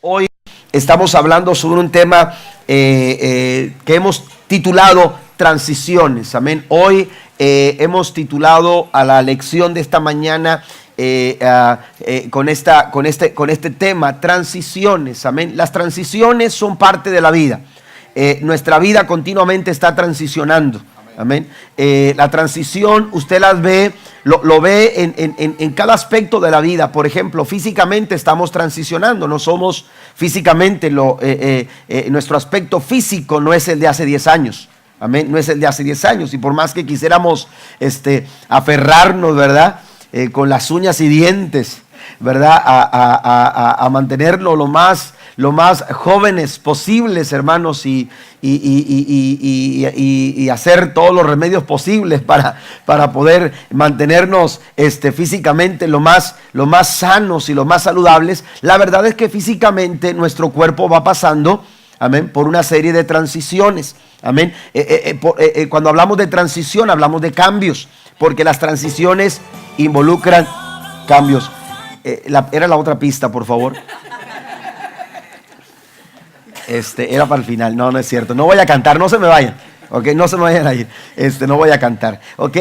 Hoy estamos hablando sobre un tema que hemos titulado transiciones. Amén. Hoy hemos titulado a la lección de esta mañana con este tema, transiciones. Amén. Las transiciones son parte de la vida. Nuestra vida continuamente está transicionando. Amén. La transición usted las ve, lo ve en cada aspecto de la vida. Por ejemplo, físicamente estamos transicionando. No somos físicamente, nuestro aspecto físico no es el de hace 10 años. Amén. No es el de hace 10 años. Y por más que quisiéramos aferrarnos, ¿verdad? Con las uñas y dientes, ¿verdad? A mantenernos lo más jóvenes posibles, hermanos, y hacer todos los remedios posibles para poder mantenernos físicamente lo más sanos y lo más saludables. La verdad es que físicamente nuestro cuerpo va pasando, amén, por una serie de transiciones. Amén. Cuando hablamos de transición, hablamos de cambios, porque las transiciones involucran cambios. Era la otra pista, por favor. Era para el final. No es cierto. No voy a cantar, no se me vayan. Ok, no se me vayan a ir. No voy a cantar. Ok,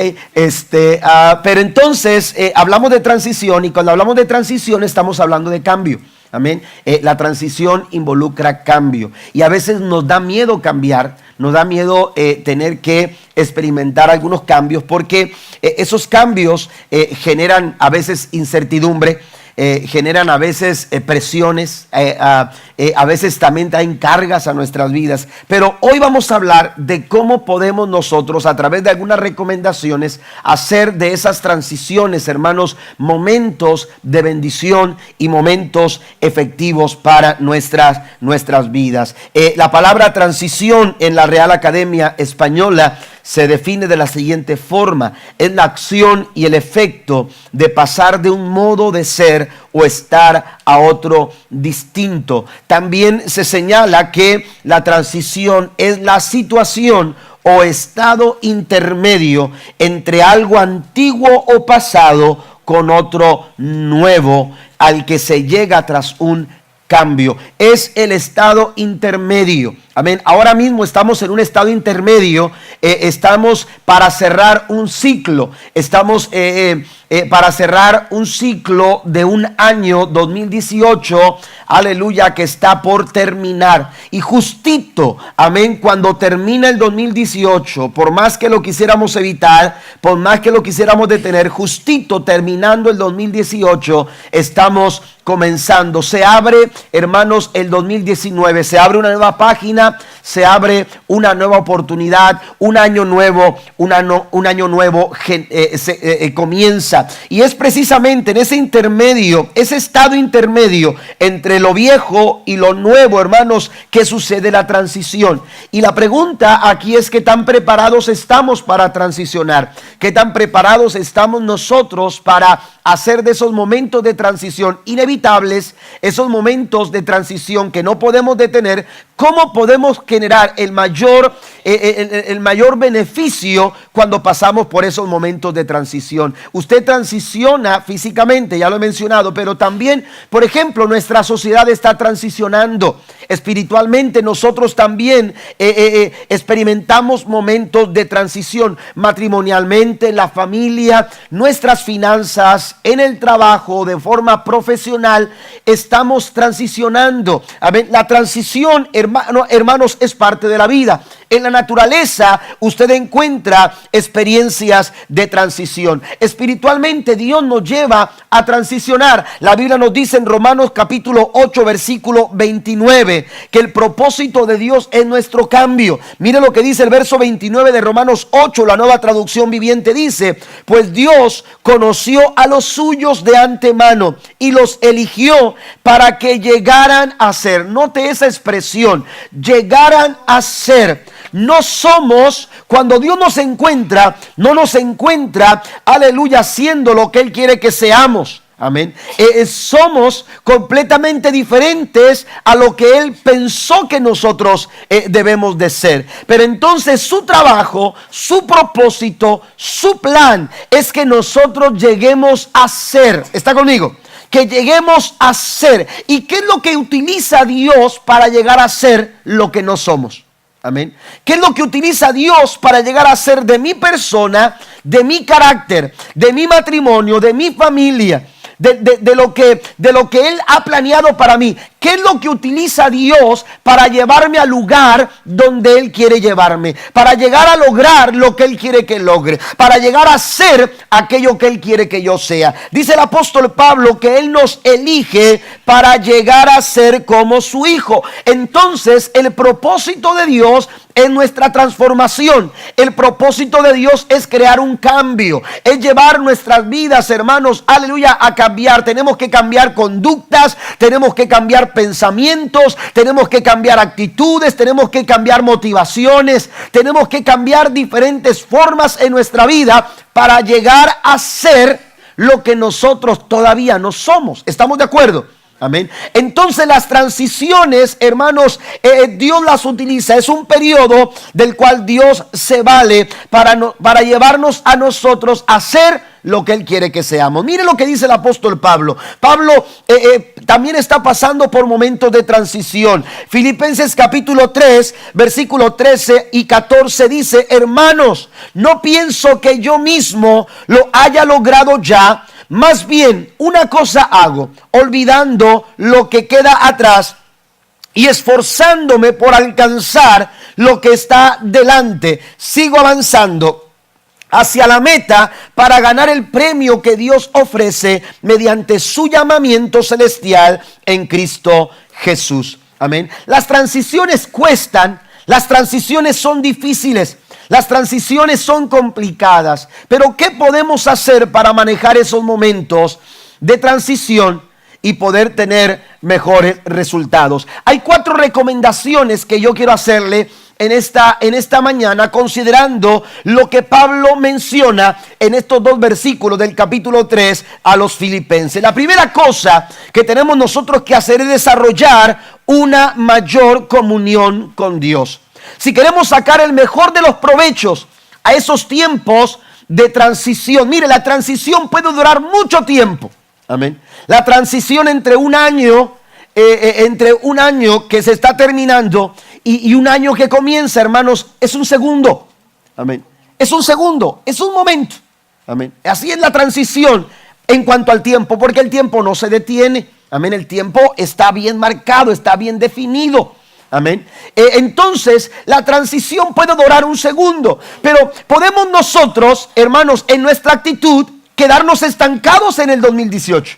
pero entonces hablamos de transición, y cuando hablamos de transición estamos hablando de cambio. Amén. La transición involucra cambio, y a veces nos da miedo cambiar, nos da miedo tener que experimentar algunos cambios, porque esos cambios generan a veces incertidumbre. Generan a veces presiones, a veces también traen cargas a nuestras vidas. Pero hoy vamos a hablar de cómo podemos nosotros, a través de algunas recomendaciones, hacer de esas transiciones, hermanos, momentos de bendición y momentos efectivos para nuestras vidas. La palabra transición en la Real Academia Española se define de la siguiente forma: es la acción y el efecto de pasar de un modo de ser o estar a otro distinto. También se señala que la transición es la situación o estado intermedio entre algo antiguo o pasado con otro nuevo, al que se llega tras un cambio. Es el estado intermedio. Amén. Ahora mismo estamos en un estado intermedio. Estamos para cerrar un ciclo. Estamos para cerrar un ciclo de un año 2018. Aleluya, que está por terminar. Y justito, amén, cuando termina el 2018, por más que lo quisiéramos evitar, por más que lo quisiéramos detener, justito terminando el 2018, estamos comenzando. Se abre, hermanos, el 2019. Se abre una nueva página. Se abre una nueva oportunidad, un año nuevo, comienza. Y es precisamente en ese intermedio, ese estado intermedio entre lo viejo y lo nuevo, hermanos, que sucede la transición. Y la pregunta aquí es: ¿qué tan preparados estamos para transicionar? ¿Qué tan preparados estamos nosotros para hacer de esos momentos de transición inevitables, esos momentos de transición que no podemos detener? ¿Cómo podemos generar el mayor beneficio cuando pasamos por esos momentos de transición? Usted transiciona físicamente, ya lo he mencionado, pero también, por ejemplo, nuestra sociedad está transicionando. Espiritualmente nosotros también experimentamos momentos de transición. Matrimonialmente, en la familia, nuestras finanzas, en el trabajo, de forma estamos transicionando. Amén. La transición, hermanos, es parte de la vida. En la naturaleza usted encuentra experiencias de transición. Espiritualmente Dios nos lleva a transicionar. La Biblia nos dice en Romanos capítulo 8 versículo 29 que el propósito de Dios es nuestro cambio. Mire lo que dice el verso 29 de Romanos 8, la Nueva Traducción Viviente dice: pues Dios conoció a los suyos de antemano y los eligió para que llegaran a ser. Note esa expresión: llegaran a ser. No somos, cuando Dios nos encuentra, no nos encuentra, aleluya, haciendo lo que Él quiere que seamos. Amén. Somos completamente diferentes a lo que Él pensó que nosotros debemos de ser. Pero entonces su trabajo, su propósito, su plan es que nosotros lleguemos a ser. ¿Está conmigo? que lleguemos a ser. ¿Y qué es lo que utiliza Dios para llegar a ser lo que no somos? Amén. ¿Qué es lo que utiliza Dios para llegar a ser de mi persona, de mi carácter, de mi matrimonio, de mi familia? De lo que Él ha planeado para mí. ¿Qué es lo que utiliza Dios para llevarme al lugar donde Él quiere llevarme? Para llegar a lograr lo que Él quiere que logre. Para llegar a ser aquello que Él quiere que yo sea. Dice el apóstol Pablo que Él nos elige para llegar a ser como su Hijo. Entonces, el propósito de Dios es nuestra transformación. El propósito de Dios es crear un cambio. Es llevar nuestras vidas, hermanos, aleluya, a cambiar. Tenemos que cambiar conductas, tenemos que cambiar pensamientos, tenemos que cambiar actitudes, tenemos que cambiar motivaciones, tenemos que cambiar diferentes formas en nuestra vida para llegar a ser lo que nosotros todavía no somos. ¿Estamos de acuerdo? Amén. Entonces las transiciones, hermanos, Dios las utiliza. Es un periodo del cual Dios se vale para llevarnos a nosotros a ser lo que Él quiere que seamos. Mire lo que dice el apóstol Pablo. Pablo también está pasando por momentos de transición. Filipenses capítulo 3, versículo 13 y 14 dice: hermanos, no pienso que yo mismo lo haya logrado ya. Más bien, una cosa hago, olvidando lo que queda atrás y esforzándome por alcanzar lo que está delante. Sigo avanzando hacia la meta para ganar el premio que Dios ofrece mediante su llamamiento celestial en Cristo Jesús. Amén. Las transiciones cuestan, las transiciones son difíciles. Las transiciones son complicadas, pero ¿qué podemos hacer para manejar esos momentos de transición y poder tener mejores resultados? Hay 4 recomendaciones que yo quiero hacerle en esta mañana, considerando lo que Pablo menciona en estos 2 versículos del capítulo 3 a los Filipenses. La primera cosa que tenemos nosotros que hacer es desarrollar una mayor comunión con Dios. Si queremos sacar el mejor de los provechos a esos tiempos de transición. Mire, la transición puede durar mucho tiempo. Amén. La transición entre un año que se está terminando y un año que comienza, hermanos, es un segundo. Amén. Es un segundo, es un momento. Amén. Así es la transición en cuanto al tiempo, porque el tiempo no se detiene. Amén. El tiempo está bien marcado, está bien definido. Amén. Entonces, la transición puede durar un segundo, pero podemos nosotros, hermanos, en nuestra actitud, quedarnos estancados en el 2018.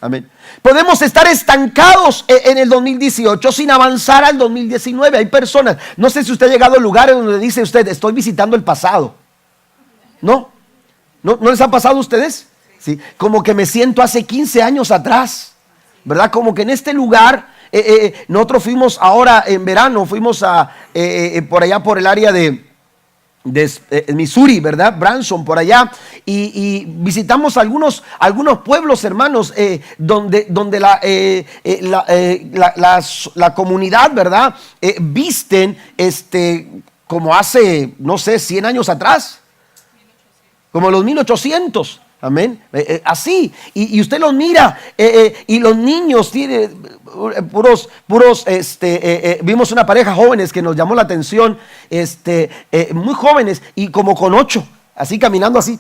Amén. Podemos estar estancados en el 2018 sin avanzar al 2019. Hay personas, no sé si usted ha llegado a lugares donde dice usted: estoy visitando el pasado. ¿No les ha pasado a ustedes? Sí. Como que me siento hace 15 años atrás, ¿verdad? Como que en este lugar... nosotros fuimos ahora en verano, fuimos por allá por el área de Missouri, ¿verdad? Branson, por allá, y visitamos algunos pueblos, hermanos, donde la comunidad, ¿verdad? Visten como hace, no sé, 100 años atrás, como los 1800. Amén. Así. Y usted los mira y los niños tienen puros vimos una pareja jóvenes que nos llamó la atención, muy jóvenes y como con 8, así caminando así,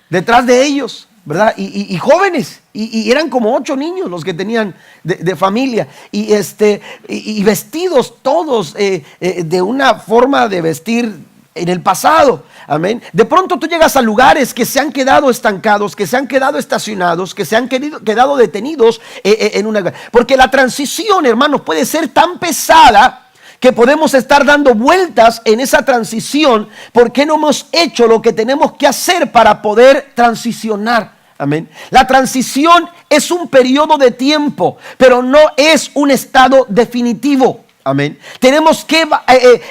detrás de ellos, ¿verdad? Y jóvenes, y eran como 8 niños los que tenían de familia, y vestidos todos de una forma de vestir en el pasado. Amén. De pronto tú llegas a lugares que se han quedado estancados, que se han quedado estacionados, que se han quedado detenidos en una... Porque la transición, hermanos, puede ser tan pesada que podemos estar dando vueltas en esa transición porque no hemos hecho lo que tenemos que hacer para poder transicionar. Amén. La transición es un periodo de tiempo, pero no es un estado definitivo. Amén. Tenemos que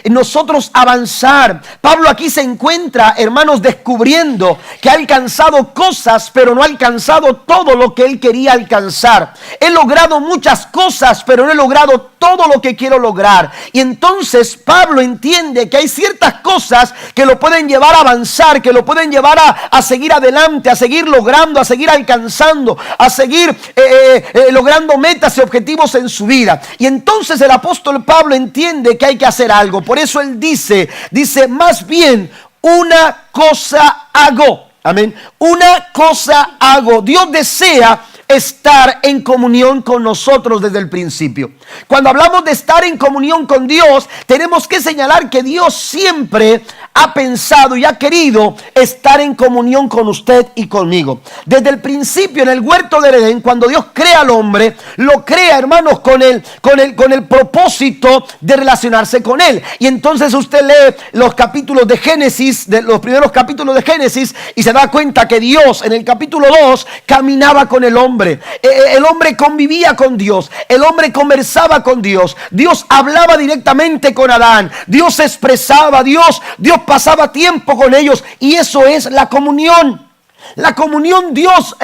nosotros avanzar. Pablo aquí se encuentra, hermanos, descubriendo que ha alcanzado cosas, pero no ha alcanzado todo lo que él quería alcanzar. He logrado muchas cosas, pero no he logrado todo lo que quiero lograr. Y entonces Pablo entiende que hay ciertas cosas que lo pueden llevar a avanzar, que lo pueden llevar a seguir adelante, a seguir logrando, a seguir alcanzando, a seguir logrando metas y objetivos en su vida. Y entonces el apóstol Pablo entiende que hay que hacer algo. Por eso él dice, más bien una cosa hago. Amén. Una cosa hago. Dios desea estar en comunión con nosotros desde el principio. Cuando hablamos de estar en comunión con Dios, tenemos que señalar que Dios siempre ha pensado y ha querido estar en comunión con usted y conmigo. Desde el principio, en el huerto del Edén, cuando Dios crea al hombre, lo crea, hermanos, con el propósito de relacionarse con él. Y entonces usted lee los capítulos de Génesis, los primeros capítulos de Génesis, y se da cuenta que Dios en el capítulo 2 caminaba con el hombre. El hombre convivía con Dios, el hombre conversaba con Dios, Dios hablaba directamente con Adán, Dios se expresaba, Dios pasaba tiempo con ellos, y eso es la comunión. La comunión Dios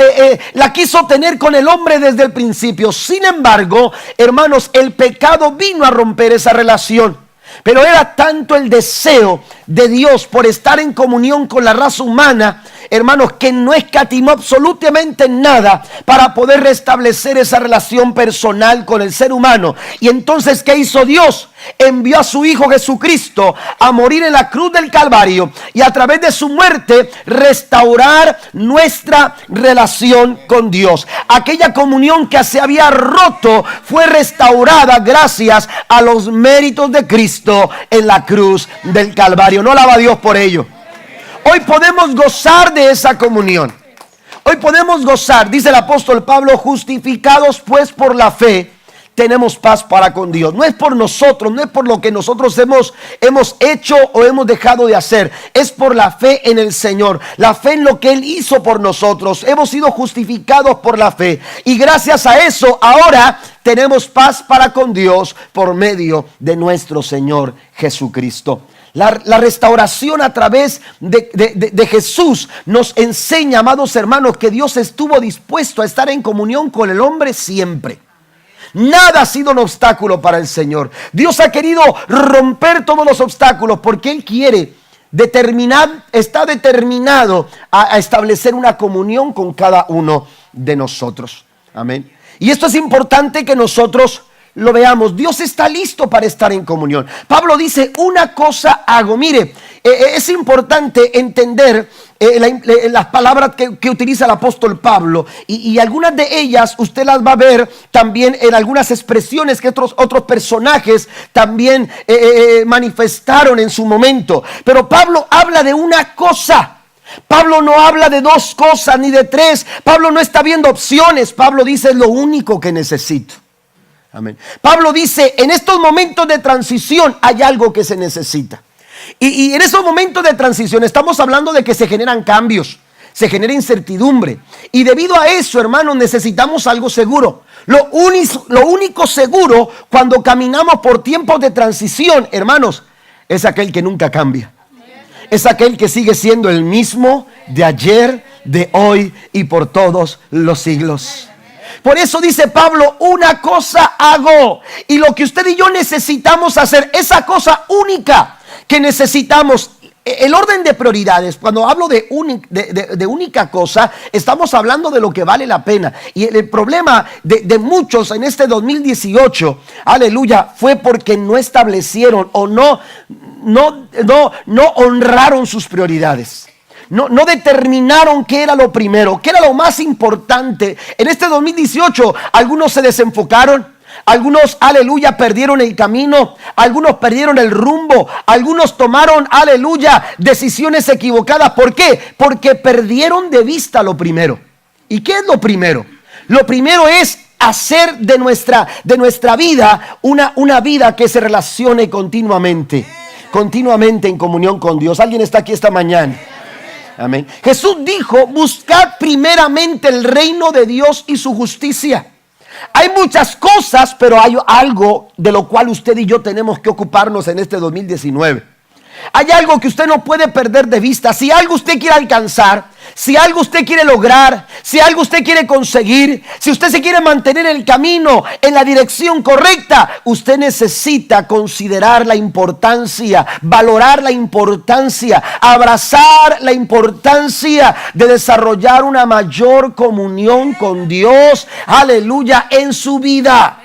la quiso tener con el hombre desde el principio. Sin embargo, hermanos, el pecado vino a romper esa relación. Pero era tanto el deseo de Dios por estar en comunión con la raza humana, hermanos, que no escatimó absolutamente nada para poder restablecer esa relación personal con el ser humano. Y entonces, ¿qué hizo Dios? Envió a su Hijo Jesucristo a morir en la cruz del Calvario y a través de su muerte restaurar nuestra relación con Dios. Aquella comunión que se había roto fue restaurada gracias a los méritos de Cristo en la cruz del Calvario. No alaba a Dios por ello. Hoy podemos gozar de esa comunión. Hoy podemos gozar, dice el apóstol Pablo, justificados pues por la fe, tenemos paz para con Dios. No es por nosotros, no es por lo que nosotros hemos hecho o hemos dejado de hacer. Es por la fe en el Señor, la fe en lo que Él hizo por nosotros. Hemos sido justificados por la fe. Y gracias a eso, ahora tenemos paz para con Dios por medio de nuestro Señor Jesucristo. La restauración a través de Jesús nos enseña, amados hermanos, que Dios estuvo dispuesto a estar en comunión con el hombre siempre. Nada ha sido un obstáculo para el Señor. Dios ha querido romper todos los obstáculos porque Él quiere está determinado a establecer una comunión con cada uno de nosotros. Amén. Y esto es importante que nosotros lo veamos. Dios está listo para estar en comunión. Pablo dice, una cosa hago. Mire, es importante entender las palabras que utiliza el apóstol Pablo, y algunas de ellas usted las va a ver también en algunas expresiones que otros personajes también manifestaron en su momento. Pero Pablo habla de una cosa. Pablo no habla de dos cosas ni de tres. Pablo no está viendo opciones. Pablo dice, es lo único que necesito. Amén. Pablo dice, en estos momentos de transición hay algo que se necesita. Y en esos momentos de transición estamos hablando de que se generan cambios, se genera incertidumbre. Y debido a eso, hermanos, necesitamos algo seguro. Lo único seguro cuando caminamos por tiempos de transición, hermanos, es aquel que nunca cambia. Es aquel que sigue siendo el mismo de ayer, de hoy y por todos los siglos. Por eso dice Pablo, una cosa hago. Y lo que usted y yo necesitamos hacer, esa cosa única que necesitamos, el orden de prioridades. Cuando hablo de única cosa, estamos hablando de lo que vale la pena. Y el problema de muchos en este 2018, aleluya, fue porque no establecieron o no honraron sus prioridades. No determinaron qué era lo primero, qué era lo más importante. En este 2018, algunos se desenfocaron, algunos, aleluya, perdieron el camino, algunos perdieron el rumbo, algunos tomaron, aleluya, decisiones equivocadas. ¿Por qué? Porque perdieron de vista lo primero. ¿Y qué es lo primero? Lo primero es hacer de nuestra vida una vida que se relacione continuamente en comunión con Dios. ¿Alguien está aquí esta mañana? Amén. Jesús dijo, buscad primeramente el reino de Dios y su justicia. Hay muchas cosas, pero hay algo de lo cual usted y yo tenemos que ocuparnos en este 2019. Hay algo que usted no puede perder de vista. Si algo usted quiere alcanzar, si algo usted quiere lograr, si algo usted quiere conseguir, si usted se quiere mantener en el camino, en la dirección correcta, usted necesita considerar la importancia, valorar la importancia, abrazar la importancia de desarrollar una mayor comunión con Dios, aleluya, en su vida.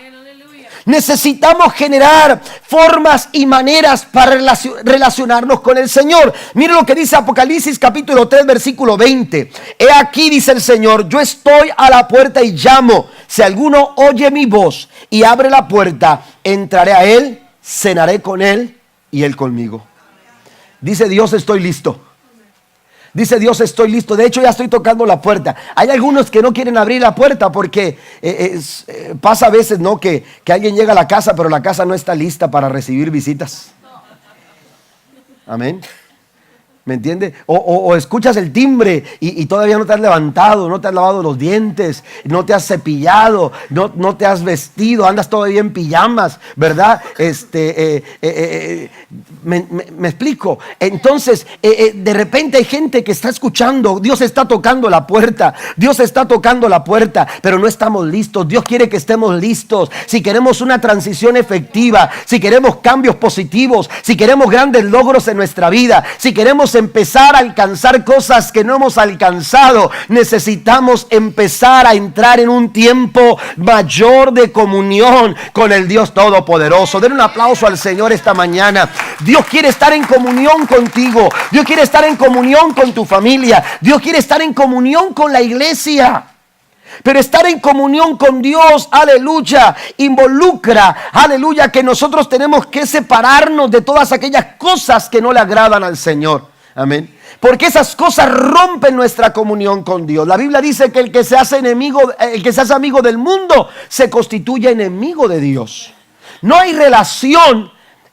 Necesitamos generar formas y maneras para relacionarnos con el Señor. Mire lo que dice Apocalipsis capítulo 3 versículo 20. He aquí, dice el Señor, yo estoy a la puerta y llamo. Si alguno oye mi voz y abre la puerta, entraré a él, cenaré con él y él conmigo. Dice Dios, estoy listo. Dice Dios, estoy listo. De hecho, ya estoy tocando la puerta. Hay algunos que no quieren abrir la puerta porque pasa a veces, ¿no? Que alguien llega a la casa, pero la casa no está lista para recibir visitas. Amén. ¿Me entiende? O escuchas el timbre y todavía no te has levantado, no te has lavado los dientes, no te has cepillado, no te has vestido, andas todavía en pijamas, ¿verdad? Me explico. Entonces, de repente hay gente que está escuchando, Dios está tocando la puerta, Dios está tocando la puerta, pero no estamos listos. Dios quiere que estemos listos. Si queremos una transición efectiva, si queremos cambios positivos, si queremos grandes logros en nuestra vida, si queremos empezar a alcanzar cosas que no hemos alcanzado, necesitamos empezar a entrar en un tiempo mayor de comunión con el Dios Todopoderoso. Den un aplauso al Señor esta mañana. Dios quiere estar en comunión contigo. Dios quiere estar en comunión con tu familia. Dios quiere estar en comunión con la iglesia. Pero estar en comunión con Dios, aleluya, involucra, aleluya, que nosotros tenemos que separarnos de todas aquellas cosas que no le agradan al Señor. Amén. Porque esas cosas rompen nuestra comunión con Dios. La Biblia dice que el que se hace amigo del mundo se constituye enemigo de Dios. No hay relación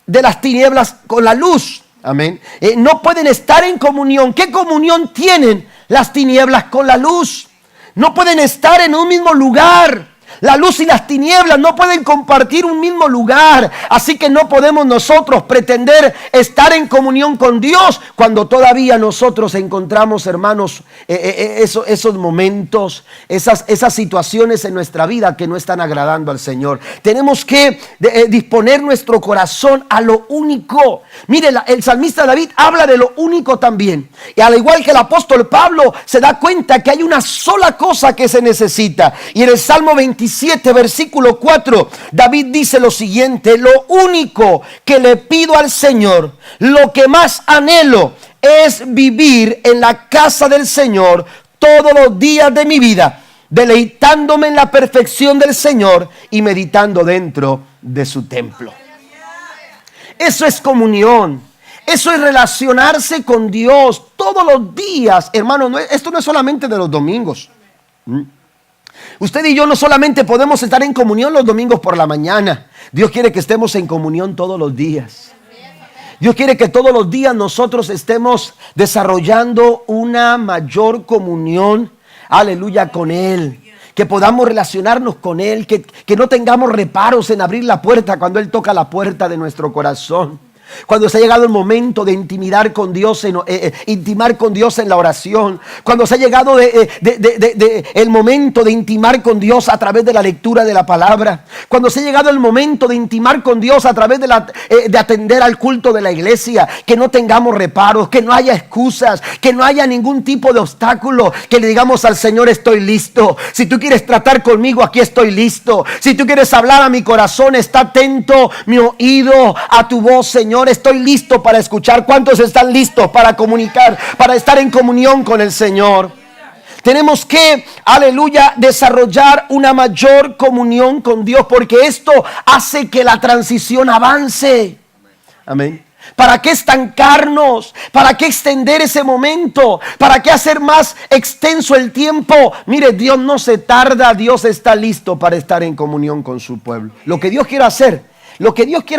de las tinieblas con la luz. Amén. No pueden estar en comunión. ¿Qué comunión tienen las tinieblas con la luz? No pueden estar en un mismo lugar. La luz y las tinieblas no pueden compartir un mismo lugar. Así que no podemos nosotros pretender estar en comunión con Dios cuando todavía nosotros encontramos, hermanos, esos momentos, esas situaciones en nuestra vida que no están agradando al Señor. Tenemos que disponer nuestro corazón a lo único. Mire, el salmista David habla de lo único también. Y al igual que el apóstol Pablo se da cuenta que hay una sola cosa que se necesita. Y en el Salmo 27 versículo 4, David dice lo siguiente: lo único que le pido al Señor, lo que más anhelo, es vivir en la casa del Señor todos los días de mi vida, deleitándome en la perfección del Señor y meditando dentro de su templo. Eso es comunión. Eso es relacionarse con Dios todos los días, hermano. Esto no es solamente de los domingos. Usted y yo no solamente podemos estar en comunión los domingos por la mañana. Dios quiere que estemos en comunión todos los días. Dios quiere que todos los días nosotros estemos desarrollando una mayor comunión, aleluya, con Él. Que podamos relacionarnos con Él, que no tengamos reparos en abrir la puerta cuando Él toca la puerta de nuestro corazón. Cuando se ha llegado el momento de intimar con Dios en la oración. Cuando se ha llegado el momento de intimar con Dios a través de la lectura de la palabra. Cuando se ha llegado el momento de intimar con Dios a través de atender al culto de la iglesia. Que no tengamos reparos, que no haya excusas, que no haya ningún tipo de obstáculo. Que le digamos al Señor: estoy listo. Si tú quieres tratar conmigo, aquí estoy listo. Si tú quieres hablar a mi corazón, está atento mi oído a tu voz, Señor. Estoy listo para escuchar. ¿Cuántos están listos para comunicar, para estar en comunión con el Señor? Tenemos que, aleluya, desarrollar una mayor comunión con Dios, porque esto hace que la transición avance. Amén. ¿Para qué estancarnos? ¿Para qué extender ese momento? ¿Para qué hacer más extenso el tiempo? Mire, Dios no se tarda. Dios está listo para estar en comunión con su pueblo. Lo que Dios quiere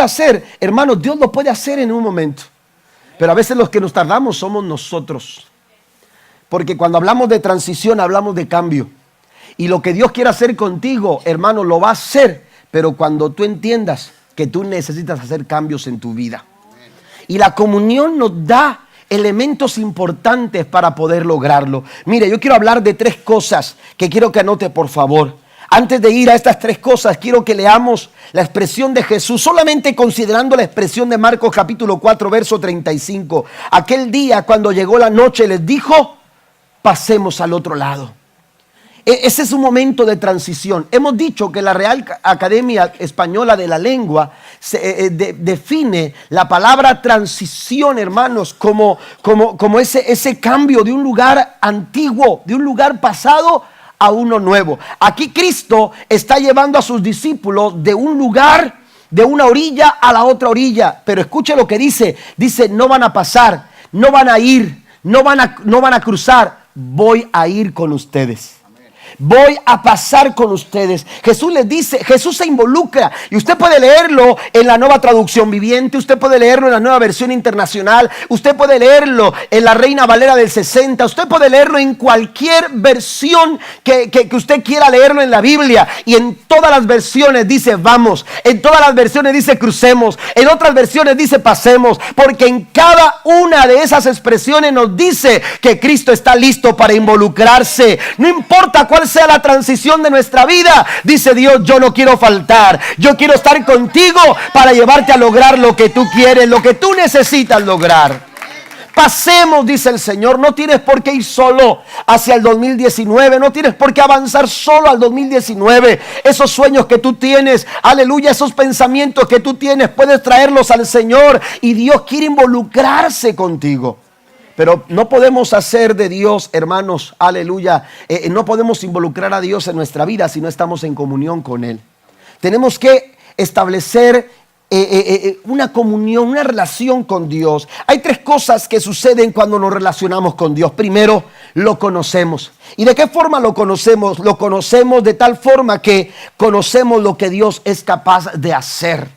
hacer, hermanos, Dios lo puede hacer en un momento. Pero a veces los que nos tardamos somos nosotros. Porque cuando hablamos de transición, hablamos de cambio. Y lo que Dios quiere hacer contigo, hermano, lo va a hacer, pero cuando tú entiendas que tú necesitas hacer cambios en tu vida. Y la comunión nos da elementos importantes para poder lograrlo. Mire, yo quiero hablar de 3 cosas que quiero que anote, por favor. Antes de ir a estas 3 cosas, quiero que leamos la expresión de Jesús, solamente considerando la expresión de Marcos capítulo 4, verso 35. Aquel día, cuando llegó la noche, les dijo: pasemos al otro lado. Ese es un momento de transición. Hemos dicho que la Real Academia Española de la Lengua define la palabra transición, hermanos, como ese cambio de un lugar antiguo, de un lugar pasado a uno nuevo. Aquí Cristo está llevando a sus discípulos de un lugar, de una orilla a la otra orilla. Pero escuche lo que dice. Dice: no van a pasar, no van a ir, no van a cruzar. Voy a ir con ustedes. Voy a pasar con ustedes. Jesús les dice, Jesús se involucra. Y usted puede leerlo en la Nueva Traducción Viviente. Usted puede leerlo en la Nueva Versión Internacional. Usted puede leerlo en la Reina Valera del 60. Usted puede leerlo en cualquier versión que usted quiera leerlo en la Biblia. Y en todas las versiones dice vamos. En todas las versiones dice crucemos. En otras versiones dice pasemos. Porque en cada una de esas expresiones nos dice que Cristo está listo para involucrarse. No importa cuál sea la transición de nuestra vida, dice Dios: yo no quiero faltar, yo quiero estar contigo para llevarte a lograr lo que tú quieres, lo que tú necesitas lograr. Pasemos, dice el Señor. No tienes por qué ir solo hacia el 2019, no tienes por qué avanzar solo al 2019. Esos sueños que tú tienes, aleluya, esos pensamientos que tú tienes, puedes traerlos al Señor y Dios quiere involucrarse contigo. Pero no podemos hacer de Dios, hermanos, aleluya, no podemos involucrar a Dios en nuestra vida si no estamos en comunión con Él. Tenemos que establecer una comunión, una relación con Dios. Hay 3 cosas que suceden cuando nos relacionamos con Dios. Primero, lo conocemos. ¿Y de qué forma lo conocemos? Lo conocemos de tal forma que conocemos lo que Dios es capaz de hacer.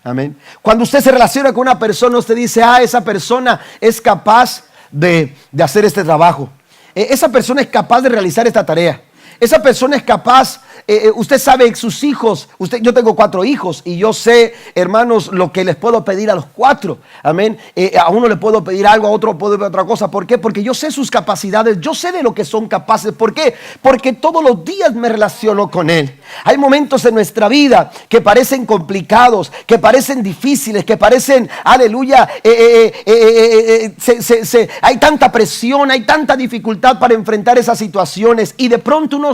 Amén. Cuando usted se relaciona con una persona, usted dice: esa persona es capaz de hacer este trabajo. Esa persona es capaz de realizar esta tarea. Esa persona es capaz, usted sabe, sus hijos, yo tengo 4 hijos y yo sé, hermanos, lo que les puedo pedir a los 4. Amén. A uno le puedo pedir algo, a otro puedo pedir otra cosa. ¿Por qué? Porque yo sé sus capacidades, yo sé de lo que son capaces. ¿Por qué? Porque todos los días me relaciono con Él. Hay momentos en nuestra vida que parecen complicados, que parecen difíciles, que parecen, aleluya, hay tanta presión, hay tanta dificultad para enfrentar esas situaciones y de pronto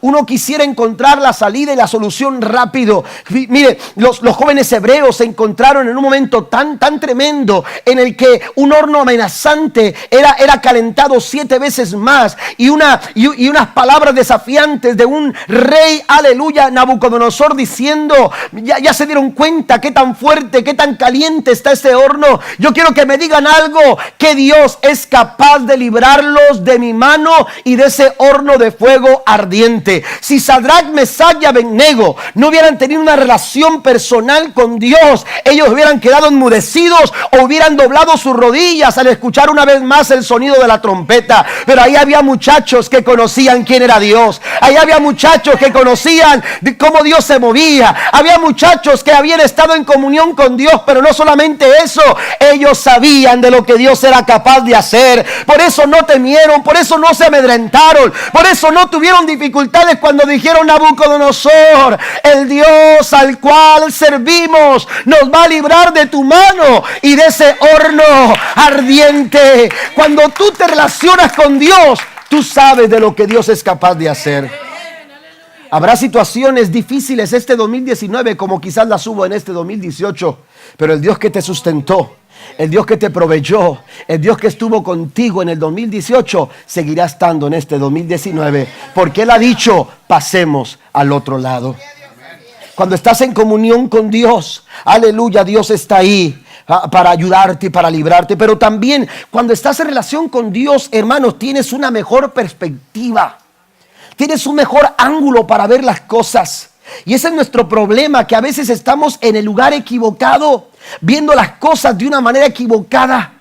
uno quisiera encontrar la salida y la solución rápido. Mire, los jóvenes hebreos se encontraron en un momento tan tremendo en el que un horno amenazante era calentado 7 veces más y unas palabras desafiantes de un rey, aleluya, Nabucodonosor, diciendo: ya se dieron cuenta qué tan fuerte, qué tan caliente está ese horno. Yo quiero que me digan algo, que Dios es capaz de librarlos de mi mano y de ese horno de fuego ardiente. Si Sadrach, Mesach y Abednego no hubieran tenido una relación personal con Dios, ellos hubieran quedado enmudecidos o hubieran doblado sus rodillas al escuchar una vez más el sonido de la trompeta. Pero ahí había muchachos que conocían quién era Dios. Ahí había muchachos que conocían cómo Dios se movía. Había muchachos que habían estado en comunión con Dios, pero no solamente eso, ellos sabían de lo que Dios era capaz de hacer. Por eso no temieron, por eso no se amedrentaron, por eso no tuvieron dificultades cuando dijeron: Nabucodonosor, el Dios al cual servimos nos va a librar de tu mano y de ese horno ardiente. Cuando tú te relacionas con Dios, tú sabes de lo que Dios es capaz de hacer. Habrá situaciones difíciles este 2019 como quizás las hubo en este 2018, pero el Dios que te sustentó, el Dios que te proveyó, el Dios que estuvo contigo en el 2018 seguirá estando en este 2019, porque Él ha dicho: pasemos al otro lado. Cuando estás en comunión con Dios, aleluya, Dios está ahí para ayudarte y para librarte. Pero también cuando estás en relación con Dios, hermanos, tienes una mejor perspectiva. Tienes un mejor ángulo para ver las cosas. Y ese es nuestro problema, que a veces estamos en el lugar equivocado, viendo las cosas de una manera equivocada.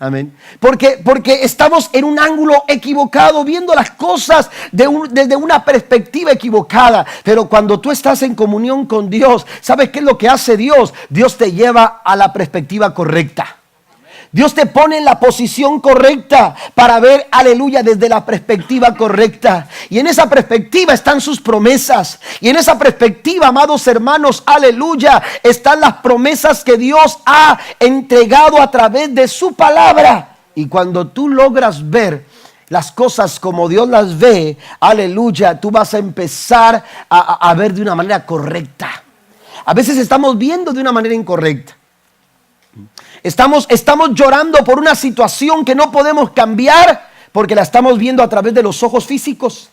Amén. Porque estamos en un ángulo equivocado, viendo las cosas desde una perspectiva equivocada. Pero cuando tú estás en comunión con Dios, ¿sabes qué es lo que hace Dios? Dios te lleva a la perspectiva correcta. Dios te pone en la posición correcta para ver, aleluya, desde la perspectiva correcta. Y en esa perspectiva están sus promesas. Y en esa perspectiva, amados hermanos, aleluya, están las promesas que Dios ha entregado a través de su palabra. Y cuando tú logras ver las cosas como Dios las ve, aleluya, tú vas a empezar a ver de una manera correcta. A veces estamos viendo de una manera incorrecta. Estamos llorando por una situación que no podemos cambiar porque la estamos viendo a través de los ojos físicos.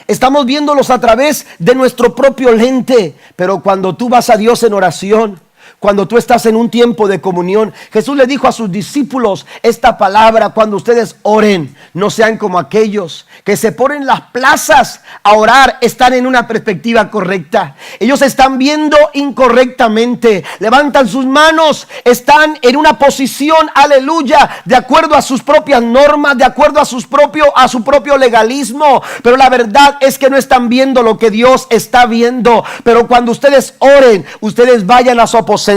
Estamos viéndolos a través de nuestro propio lente. Pero cuando tú vas a Dios en oración, cuando tú estás en un tiempo de comunión, Jesús le dijo a sus discípulos esta palabra: cuando ustedes oren, no sean como aquellos que se ponen en las plazas a orar. Están en una perspectiva correcta. Ellos están viendo incorrectamente, levantan sus manos, están en una posición, aleluya, de acuerdo a sus propias normas, de acuerdo a su propio legalismo. Pero la verdad es que no están viendo lo que Dios está viendo. Pero cuando ustedes oren, ustedes vayan a su aposento.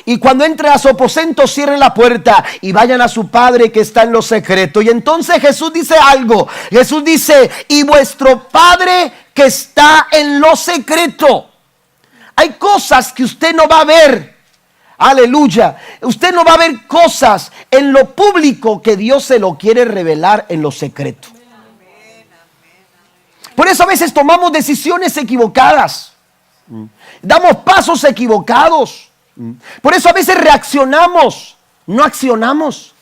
Y cuando entren a su aposento, cierren la puerta y vayan a su Padre que está en lo secreto. Y entonces Jesús dice algo. Jesús dice: y vuestro Padre que está en lo secreto. Hay cosas que usted no va a ver. Aleluya. Usted no va a ver cosas en lo público que Dios se lo quiere revelar en lo secreto. Por eso a veces tomamos decisiones equivocadas. Damos pasos equivocados. Por eso a veces reaccionamos, no accionamos.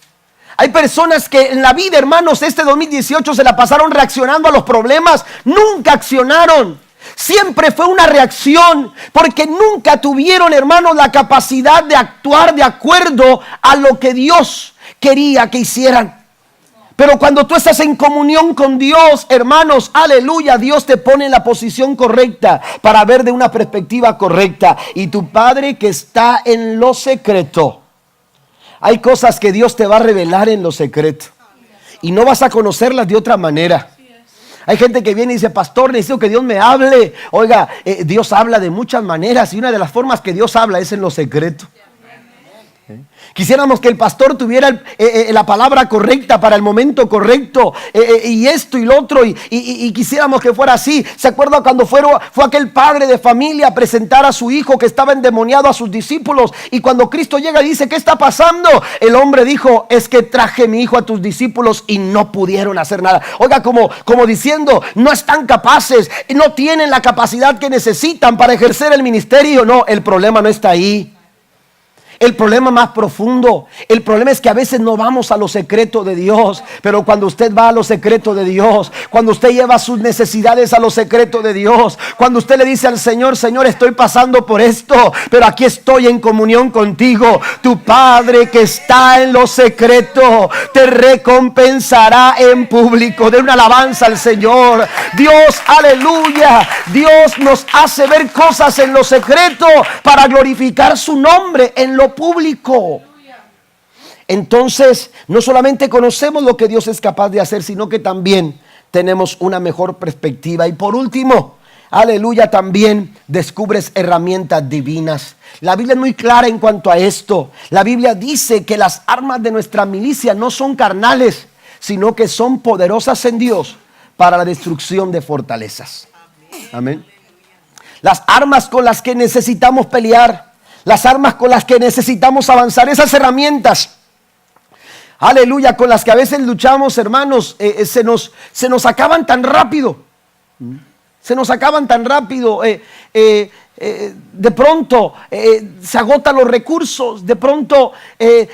Hay personas que en la vida, hermanos, este 2018 se la pasaron reaccionando a los problemas. Nunca accionaron. Siempre fue una reacción, porque nunca tuvieron, hermanos, la capacidad de actuar de acuerdo a lo que Dios quería que hicieran. Pero cuando tú estás en comunión con Dios, hermanos, aleluya, Dios te pone en la posición correcta para ver de una perspectiva correcta. Y tu Padre que está en lo secreto, hay cosas que Dios te va a revelar en lo secreto y no vas a conocerlas de otra manera. Hay gente que viene y dice: pastor, necesito que Dios me hable. Oiga, Dios habla de muchas maneras y una de las formas que Dios habla es en lo secreto. Quisiéramos que el pastor tuviera la palabra correcta para el momento correcto, y esto y lo otro, y quisiéramos que fuera así. ¿Se acuerda cuando fue aquel padre de familia a presentar a su hijo que estaba endemoniado a sus discípulos? Y cuando Cristo llega y dice: ¿qué está pasando? El hombre dijo: es que traje mi hijo a tus discípulos y no pudieron hacer nada. Oiga, como diciendo, no están capaces, no tienen la capacidad que necesitan para ejercer el ministerio. No, el problema no está ahí. El problema más profundo, el problema es que a veces no vamos a lo secreto de Dios. Pero cuando usted va a lo secreto de Dios, cuando usted lleva sus necesidades a lo secreto de Dios, cuando usted le dice al Señor: Señor, estoy pasando por esto, pero aquí estoy en comunión contigo, tu Padre que está en lo secreto te recompensará en público. Den una alabanza al Señor. Dios, aleluya, Dios nos hace ver cosas en lo secreto para glorificar su nombre en lo público. Entonces, no solamente conocemos lo que Dios es capaz de hacer, sino que también tenemos una mejor perspectiva. Y por último, aleluya, también descubres herramientas divinas. La Biblia es muy clara en cuanto a esto. La Biblia dice que las armas de nuestra milicia no son carnales, sino que son poderosas en Dios para la destrucción de fortalezas. Amén. Las armas con las que necesitamos pelear, las armas con las que necesitamos avanzar, esas herramientas, aleluya, con las que a veces luchamos, hermanos, se nos acaban tan rápido. Se nos acaban tan rápido. De pronto se agotan los recursos. De pronto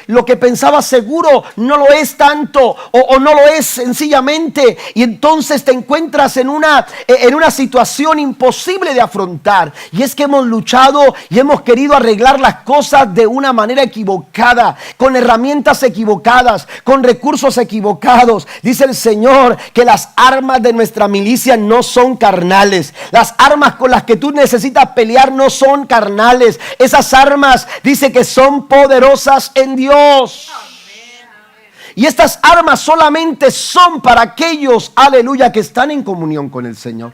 lo que pensaba seguro no lo es tanto, o no lo es sencillamente. Y entonces te encuentras en una situación imposible de afrontar. Y es que hemos luchado y hemos querido arreglar las cosas de una manera equivocada, con herramientas equivocadas, con recursos equivocados. Dice el Señor que las armas de nuestra milicia no son carnales. Las armas con las que tú necesitas pelear no son carnales. Esas armas dice que son poderosas en Dios. Y estas armas solamente son para aquellos, aleluya, que están en comunión con el Señor.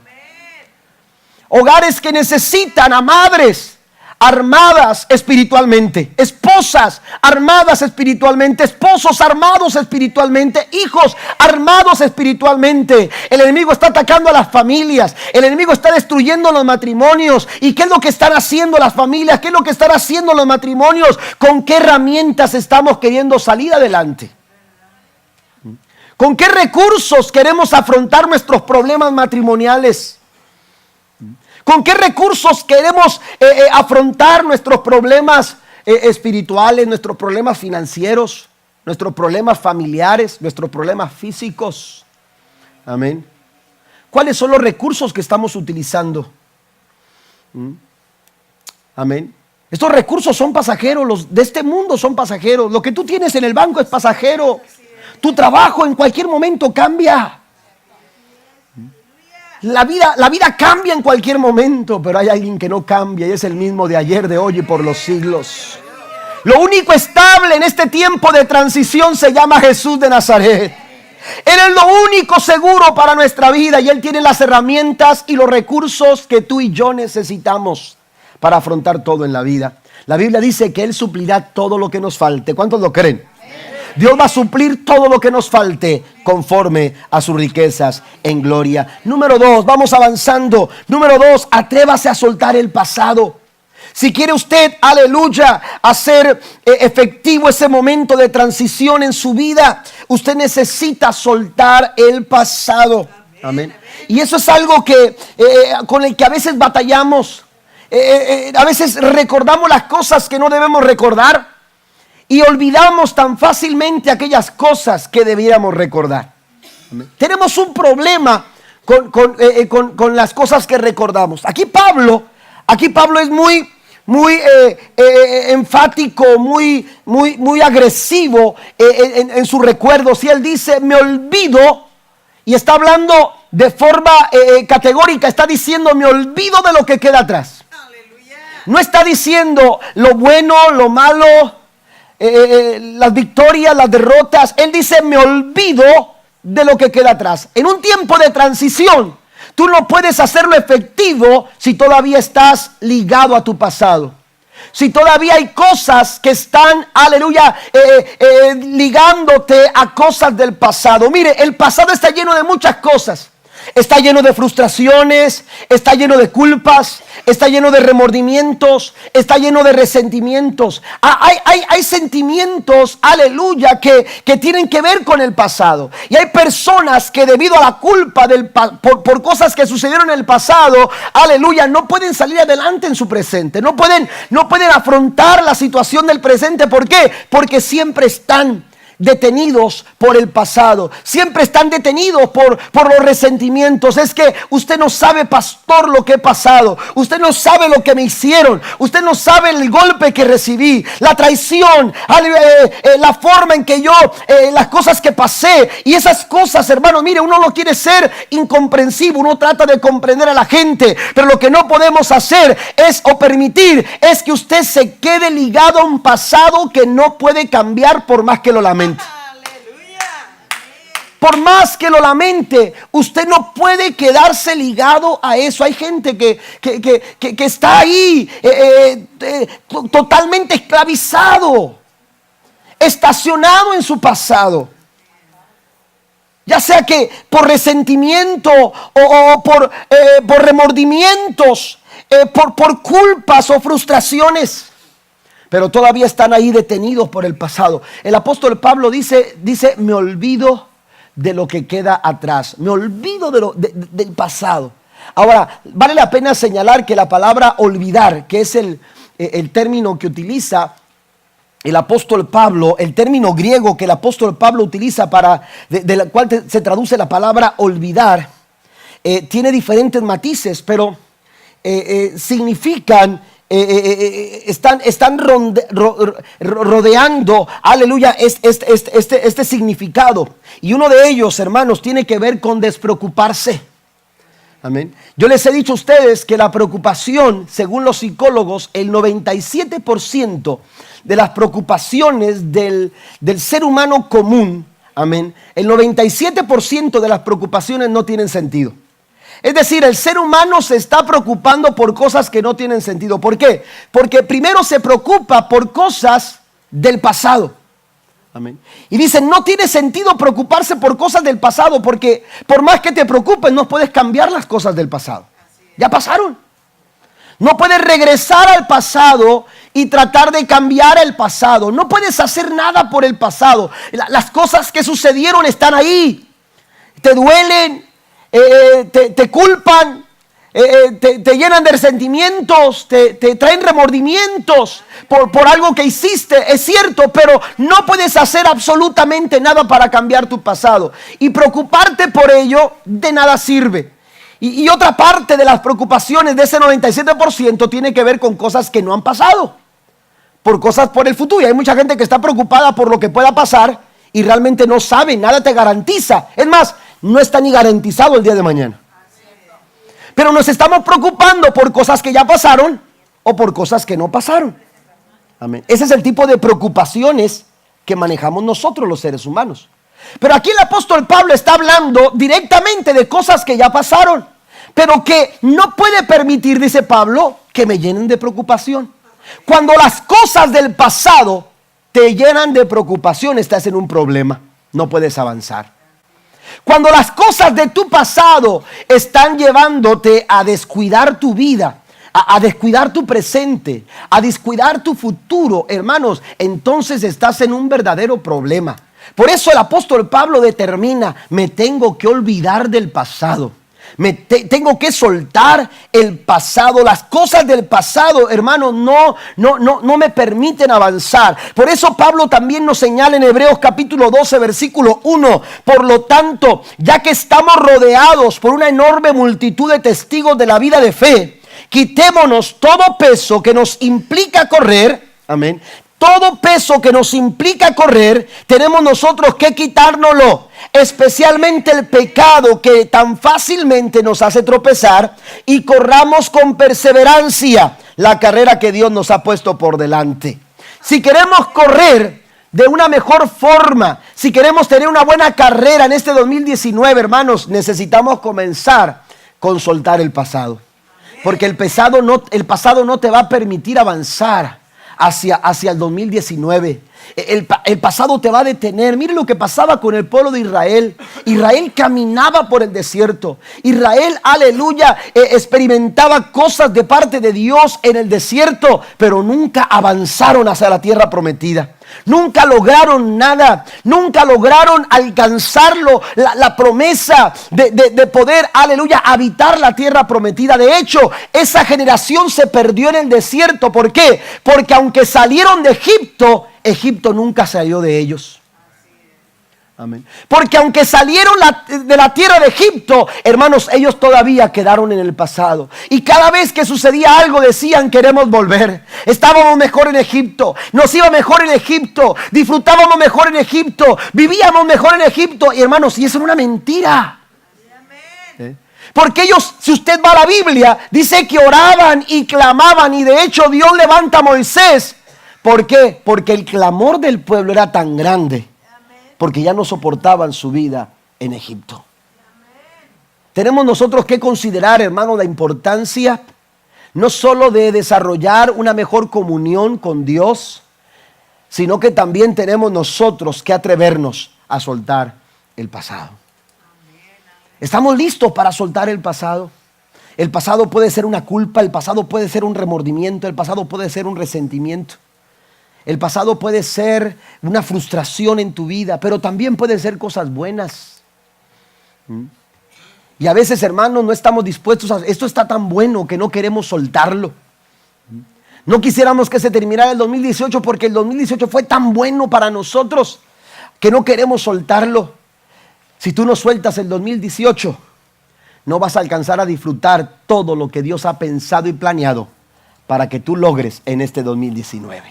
Hogares que necesitan a madres armadas espiritualmente, esposas armadas espiritualmente, esposos armados espiritualmente, hijos armados espiritualmente. El enemigo está atacando a las familias, el enemigo está destruyendo los matrimonios. ¿Y qué es lo que están haciendo las familias? ¿Qué es lo que están haciendo los matrimonios? ¿Con qué herramientas estamos queriendo salir adelante? ¿Con qué recursos queremos afrontar nuestros problemas matrimoniales? ¿Con qué recursos queremos afrontar nuestros problemas espirituales, nuestros problemas financieros, nuestros problemas familiares, nuestros problemas físicos? Amén. ¿Cuáles son los recursos que estamos utilizando? Amén. Estos recursos son pasajeros, los de este mundo son pasajeros. Lo que tú tienes en el banco es pasajero. Tu trabajo en cualquier momento cambia. La vida cambia en cualquier momento, pero hay alguien que no cambia y es el mismo de ayer, de hoy y por los siglos. Lo único estable en este tiempo de transición se llama Jesús de Nazaret. Él es lo único seguro para nuestra vida y Él tiene las herramientas y los recursos que tú y yo necesitamos para afrontar todo en la vida. La Biblia dice que Él suplirá todo lo que nos falte. ¿Cuántos lo creen? Dios va a suplir todo lo que nos falte conforme a sus riquezas en gloria. Número 2, vamos avanzando. Número 2, atrévase a soltar el pasado. Si quiere usted, aleluya, hacer efectivo ese momento de transición en su vida, usted necesita soltar el pasado. Amén. Y eso es algo que con el que a veces batallamos. A veces recordamos las cosas que no debemos recordar. Y olvidamos tan fácilmente aquellas cosas que debiéramos recordar. Amén. Tenemos un problema con las cosas que recordamos. Aquí Pablo es muy enfático, muy agresivo en sus recuerdos. Y él dice, me olvido, y está hablando de forma categórica, está diciendo, me olvido de lo que queda atrás. Aleluya. No está diciendo lo bueno, lo malo, las victorias, las derrotas. Él dice, me olvido de lo que queda atrás. En un tiempo de transición, tú no puedes hacerlo efectivo si todavía estás ligado a tu pasado. Si todavía hay cosas que están, aleluya, ligándote a cosas del pasado. Mire, el pasado está lleno de muchas cosas. Está lleno de frustraciones, está lleno de culpas, está lleno de remordimientos, está lleno de resentimientos. Hay sentimientos, aleluya, que tienen que ver con el pasado. Y hay personas que debido a la culpa por cosas que sucedieron en el pasado, aleluya, no pueden salir adelante en su presente. No pueden afrontar la situación del presente. ¿Por qué? Porque siempre están detenidos por el pasado, siempre están detenidos por los resentimientos. Es que usted no sabe, pastor, lo que he pasado, usted no sabe lo que me hicieron, usted no sabe el golpe que recibí, la traición, la forma en que yo, las cosas que pasé. Y esas cosas, hermano, mire, uno no quiere ser incomprensivo, uno trata de comprender a la gente, pero lo que no podemos hacer o permitir es que usted se quede ligado a un pasado que no puede cambiar por más que lo lamente. Por más que lo lamente, usted no puede quedarse ligado a eso. Hay gente que está ahí totalmente esclavizado, estacionado en su pasado. Ya sea que por resentimiento o por remordimientos, por culpas o frustraciones. Pero todavía están ahí detenidos por el pasado. El apóstol Pablo dice, me olvido de lo que queda atrás. Me olvido del pasado. Ahora, vale la pena señalar que la palabra olvidar, que es el término que utiliza el apóstol Pablo, el término griego que el apóstol Pablo utiliza de la cual se traduce la palabra olvidar, tiene diferentes matices, pero significan... están rodeando, aleluya, este significado. Y uno de ellos, hermanos, tiene que ver con despreocuparse. Amén. Yo les he dicho a ustedes que la preocupación, según los psicólogos, el 97% de las preocupaciones del ser humano común Amén. El 97% de las preocupaciones no tienen sentido. Es decir, el ser humano se está preocupando por cosas que no tienen sentido. ¿Por qué? Porque primero se preocupa por cosas del pasado. Amén. Y dicen, no tiene sentido preocuparse por cosas del pasado, porque por más que te preocupes, no puedes cambiar las cosas del pasado. Ya pasaron. No puedes regresar al pasado y tratar de cambiar el pasado. No puedes hacer nada por el pasado. Las cosas que sucedieron están ahí. Te duelen, te culpan, te llenan de resentimientos, te traen remordimientos por algo que hiciste. Es cierto, pero no puedes hacer absolutamente nada para cambiar tu pasado. Y preocuparte por ello de nada sirve. Y otra parte de las preocupaciones de ese 97% tiene que ver con cosas que no han pasado, por cosas por el futuro. Y hay mucha gente que está preocupada por lo que pueda pasar y realmente no sabe, nada te garantiza. Es más, no está ni garantizado el día de mañana. Pero nos estamos preocupando por cosas que ya pasaron o por cosas que no pasaron. Amén. Ese es el tipo de preocupaciones que manejamos nosotros los seres humanos. Pero aquí el apóstol Pablo está hablando directamente de cosas que ya pasaron, pero que no puede permitir, dice Pablo, que me llenen de preocupación. Cuando las cosas del pasado te llenan de preocupación, estás en un problema, no puedes avanzar. Cuando las cosas de tu pasado están llevándote a descuidar tu vida, a descuidar tu presente, a descuidar tu futuro, hermanos, entonces estás en un verdadero problema. Por eso el apóstol Pablo determina, me tengo que olvidar del pasado. Tengo que soltar el pasado. Las cosas del pasado, hermano, no me permiten avanzar. Por eso Pablo también nos señala en Hebreos capítulo 12, versículo 1. Por lo tanto, ya que estamos rodeados por una enorme multitud de testigos de la vida de fe, quitémonos todo peso que nos implica correr. Amén. Todo peso que nos implica correr, tenemos nosotros que quitárnoslo, especialmente el pecado que tan fácilmente nos hace tropezar, y corramos con perseverancia la carrera que Dios nos ha puesto por delante. Si queremos correr de una mejor forma, si queremos tener una buena carrera en este 2019, hermanos, necesitamos comenzar con soltar el pasado. Porque el pasado no te va a permitir avanzar hacia el 2019. El pasado te va a detener. Mire lo que pasaba con el pueblo de Israel. Israel caminaba por el desierto. Israel, aleluya, experimentaba cosas de parte de Dios en el desierto, pero nunca avanzaron hacia la tierra prometida. Nunca lograron nada, nunca lograron alcanzarlo, la promesa de poder, aleluya, habitar la tierra prometida. De hecho, esa generación se perdió en el desierto. ¿Por qué? Porque aunque salieron de Egipto, Egipto nunca salió de ellos. Amén. Porque aunque salieron de la tierra de Egipto, hermanos, ellos todavía quedaron en el pasado. Y cada vez que sucedía algo decían, queremos volver. Estábamos mejor en Egipto, nos iba mejor en Egipto, disfrutábamos mejor en Egipto, vivíamos mejor en Egipto. Y hermanos, y eso era una mentira. Porque ellos, si usted va a la Biblia, dice que oraban y clamaban. Y de hecho Dios levanta a Moisés. ¿Por qué? Porque el clamor del pueblo era tan grande, porque ya no soportaban su vida en Egipto. Tenemos nosotros que considerar, hermano, la importancia no solo de desarrollar una mejor comunión con Dios, sino que también tenemos nosotros que atrevernos a soltar el pasado. ¿Estamos listos para soltar el pasado? El pasado puede ser una culpa, el pasado puede ser un remordimiento, el pasado puede ser un resentimiento. El pasado puede ser una frustración en tu vida, pero también pueden ser cosas buenas. Y a veces, hermanos, no estamos dispuestos a... Esto está tan bueno que no queremos soltarlo. No quisiéramos que se terminara el 2018 porque el 2018 fue tan bueno para nosotros que no queremos soltarlo. Si tú no sueltas el 2018, no vas a alcanzar a disfrutar todo lo que Dios ha pensado y planeado para que tú logres en este 2019.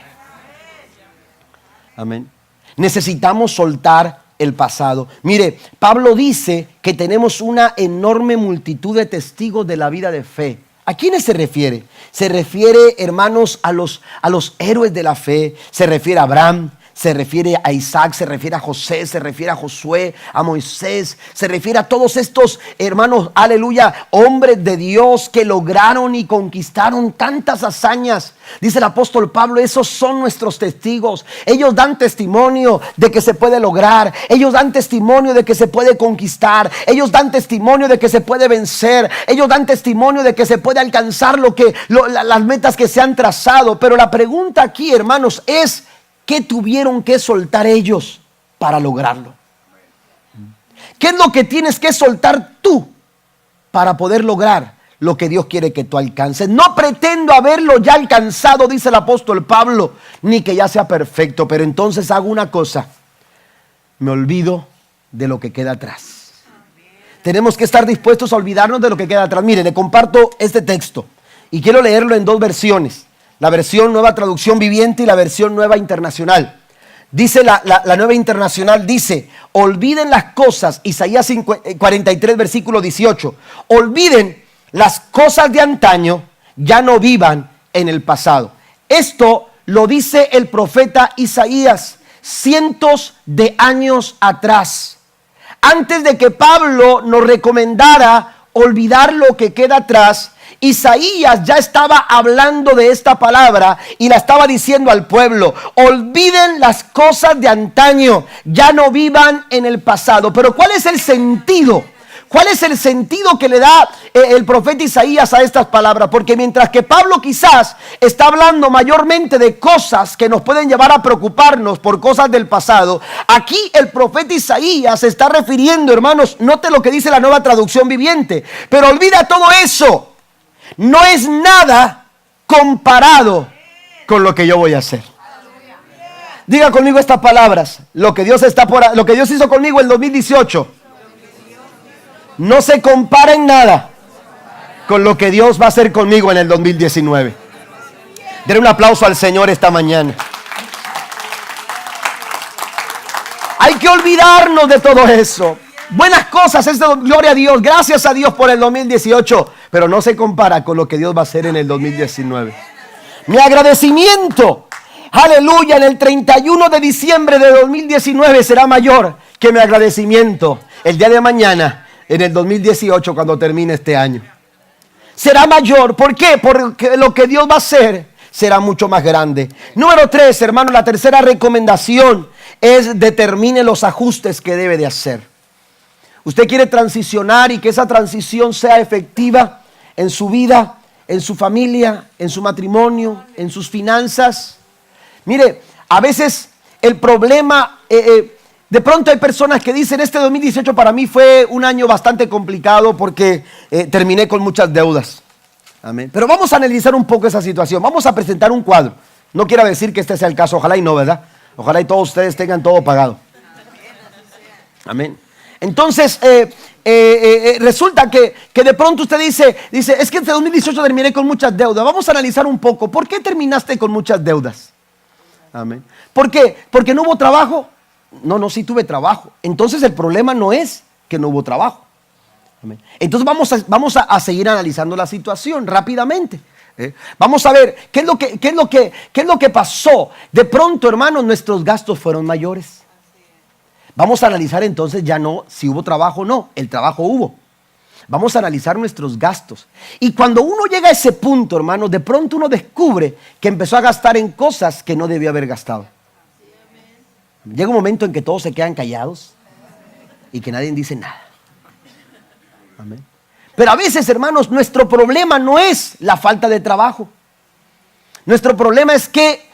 Amén. Necesitamos soltar el pasado. Mire, Pablo dice que tenemos una enorme multitud de testigos de la vida de fe. ¿A quiénes se refiere? Se refiere, hermanos, a los héroes de la fe. Se refiere a Abraham, se refiere a Isaac, se refiere a José, se refiere a Josué, a Moisés, se refiere a todos estos hermanos, aleluya, hombres de Dios que lograron y conquistaron tantas hazañas. Dice el apóstol Pablo, esos son nuestros testigos. Ellos dan testimonio de que se puede lograr. Ellos dan testimonio de que se puede conquistar. Ellos dan testimonio de que se puede vencer. Ellos dan testimonio de que se puede alcanzar las metas que se han trazado. Pero la pregunta aquí, hermanos, es ¿qué tuvieron que soltar ellos para lograrlo? ¿Qué es lo que tienes que soltar tú para poder lograr lo que Dios quiere que tú alcances? No pretendo haberlo ya alcanzado, dice el apóstol Pablo, ni que ya sea perfecto, pero entonces hago una cosa, me olvido de lo que queda atrás. Tenemos que estar dispuestos a olvidarnos de lo que queda atrás. Mire, le comparto este texto y quiero leerlo en dos versiones. La versión Nueva Traducción Viviente y la versión Nueva Internacional. Dice la Nueva Internacional, dice, olviden las cosas, Isaías 43, versículo 18. Olviden las cosas de antaño, ya no vivan en el pasado. Esto lo dice el profeta Isaías cientos de años atrás. Antes de que Pablo nos recomendara olvidar lo que queda atrás, Isaías ya estaba hablando de esta palabra y la estaba diciendo al pueblo: olviden las cosas de antaño, ya no vivan en el pasado. Pero ¿cuál es el sentido? ¿Cuál es el sentido que le da el profeta Isaías a estas palabras? Porque mientras que Pablo quizás está hablando mayormente de cosas que nos pueden llevar a preocuparnos por cosas del pasado, aquí el profeta Isaías se está refiriendo, hermanos, note lo que dice la Nueva Traducción Viviente, pero olvida todo eso. No es nada comparado con lo que yo voy a hacer. Diga conmigo estas palabras. Lo que Dios hizo conmigo en 2018 no se compara en nada con lo que Dios va a hacer conmigo en el 2019. Denle un aplauso al Señor esta mañana. Hay que olvidarnos de todo eso. Buenas cosas, gloria a Dios, gracias a Dios por el 2018, pero no se compara con lo que Dios va a hacer en el 2019. Mi agradecimiento, aleluya, en el 31 de diciembre de 2019 será mayor que mi agradecimiento el día de mañana en el 2018 cuando termine este año. Será mayor, ¿por qué? Porque lo que Dios va a hacer será mucho más grande. Número 3, hermano, la tercera recomendación es determine los ajustes que debe de hacer. Usted quiere transicionar y que esa transición sea efectiva en su vida, en su familia, en su matrimonio, en sus finanzas. Mire, a veces el problema, de pronto hay personas que dicen, este 2018 para mí fue un año bastante complicado porque terminé con muchas deudas. Amén. Pero vamos a analizar un poco esa situación. Vamos a presentar un cuadro. No quiero decir que este sea el caso, ojalá y no, ¿verdad? Ojalá y todos ustedes tengan todo pagado. Amén. Entonces, resulta que de pronto usted dice, es que este 2018 terminé con muchas deudas. Vamos a analizar un poco. ¿Por qué terminaste con muchas deudas? Amén. ¿Por qué? ¿Porque no hubo trabajo? No, sí tuve trabajo. Entonces el problema no es que no hubo trabajo. Amén. Entonces vamos a seguir analizando la situación rápidamente. Vamos a ver qué es lo que pasó. De pronto, hermanos, nuestros gastos fueron mayores. Vamos a analizar entonces ya no si hubo trabajo o no, el trabajo hubo. Vamos a analizar nuestros gastos. Y cuando uno llega a ese punto, hermano, de pronto uno descubre que empezó a gastar en cosas que no debió haber gastado. Llega un momento en que todos se quedan callados y que nadie dice nada. Amén. Pero a veces, hermanos, nuestro problema no es la falta de trabajo. Nuestro problema es que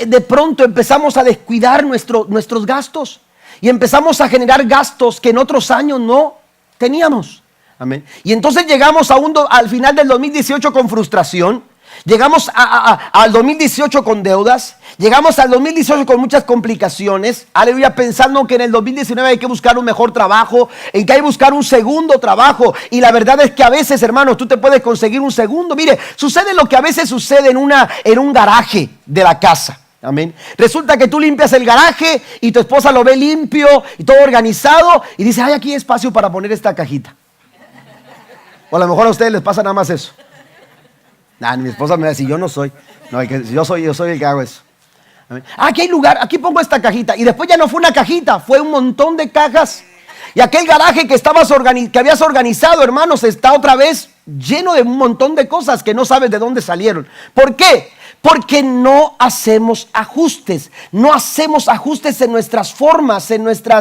de pronto empezamos a descuidar nuestros gastos. Y empezamos a generar gastos que en otros años no teníamos. Amén. Y entonces llegamos al final del 2018 con frustración. Llegamos al 2018 con deudas. Llegamos al 2018 con muchas complicaciones. Aleluya, pensando que en el 2019 hay que buscar un mejor trabajo, en que hay que buscar un segundo trabajo. Y la verdad es que a veces, hermanos, tú te puedes conseguir un segundo. Mire, sucede lo que a veces sucede en un garaje de la casa. Amén. Resulta que tú limpias el garaje y tu esposa lo ve limpio y todo organizado y dice, ay, aquí hay espacio para poner esta cajita. O a lo mejor a ustedes les pasa nada más eso. Mi esposa me va a decir, yo no soy. No, yo soy el que hago eso. Amén. Aquí hay lugar, aquí pongo esta cajita. Y después ya no fue una cajita, fue un montón de cajas. Y aquel garaje que habías organizado, hermanos, está otra vez lleno de un montón de cosas que no sabes de dónde salieron. ¿Por qué? Porque no hacemos ajustes. No hacemos ajustes en nuestras formas, en nuestra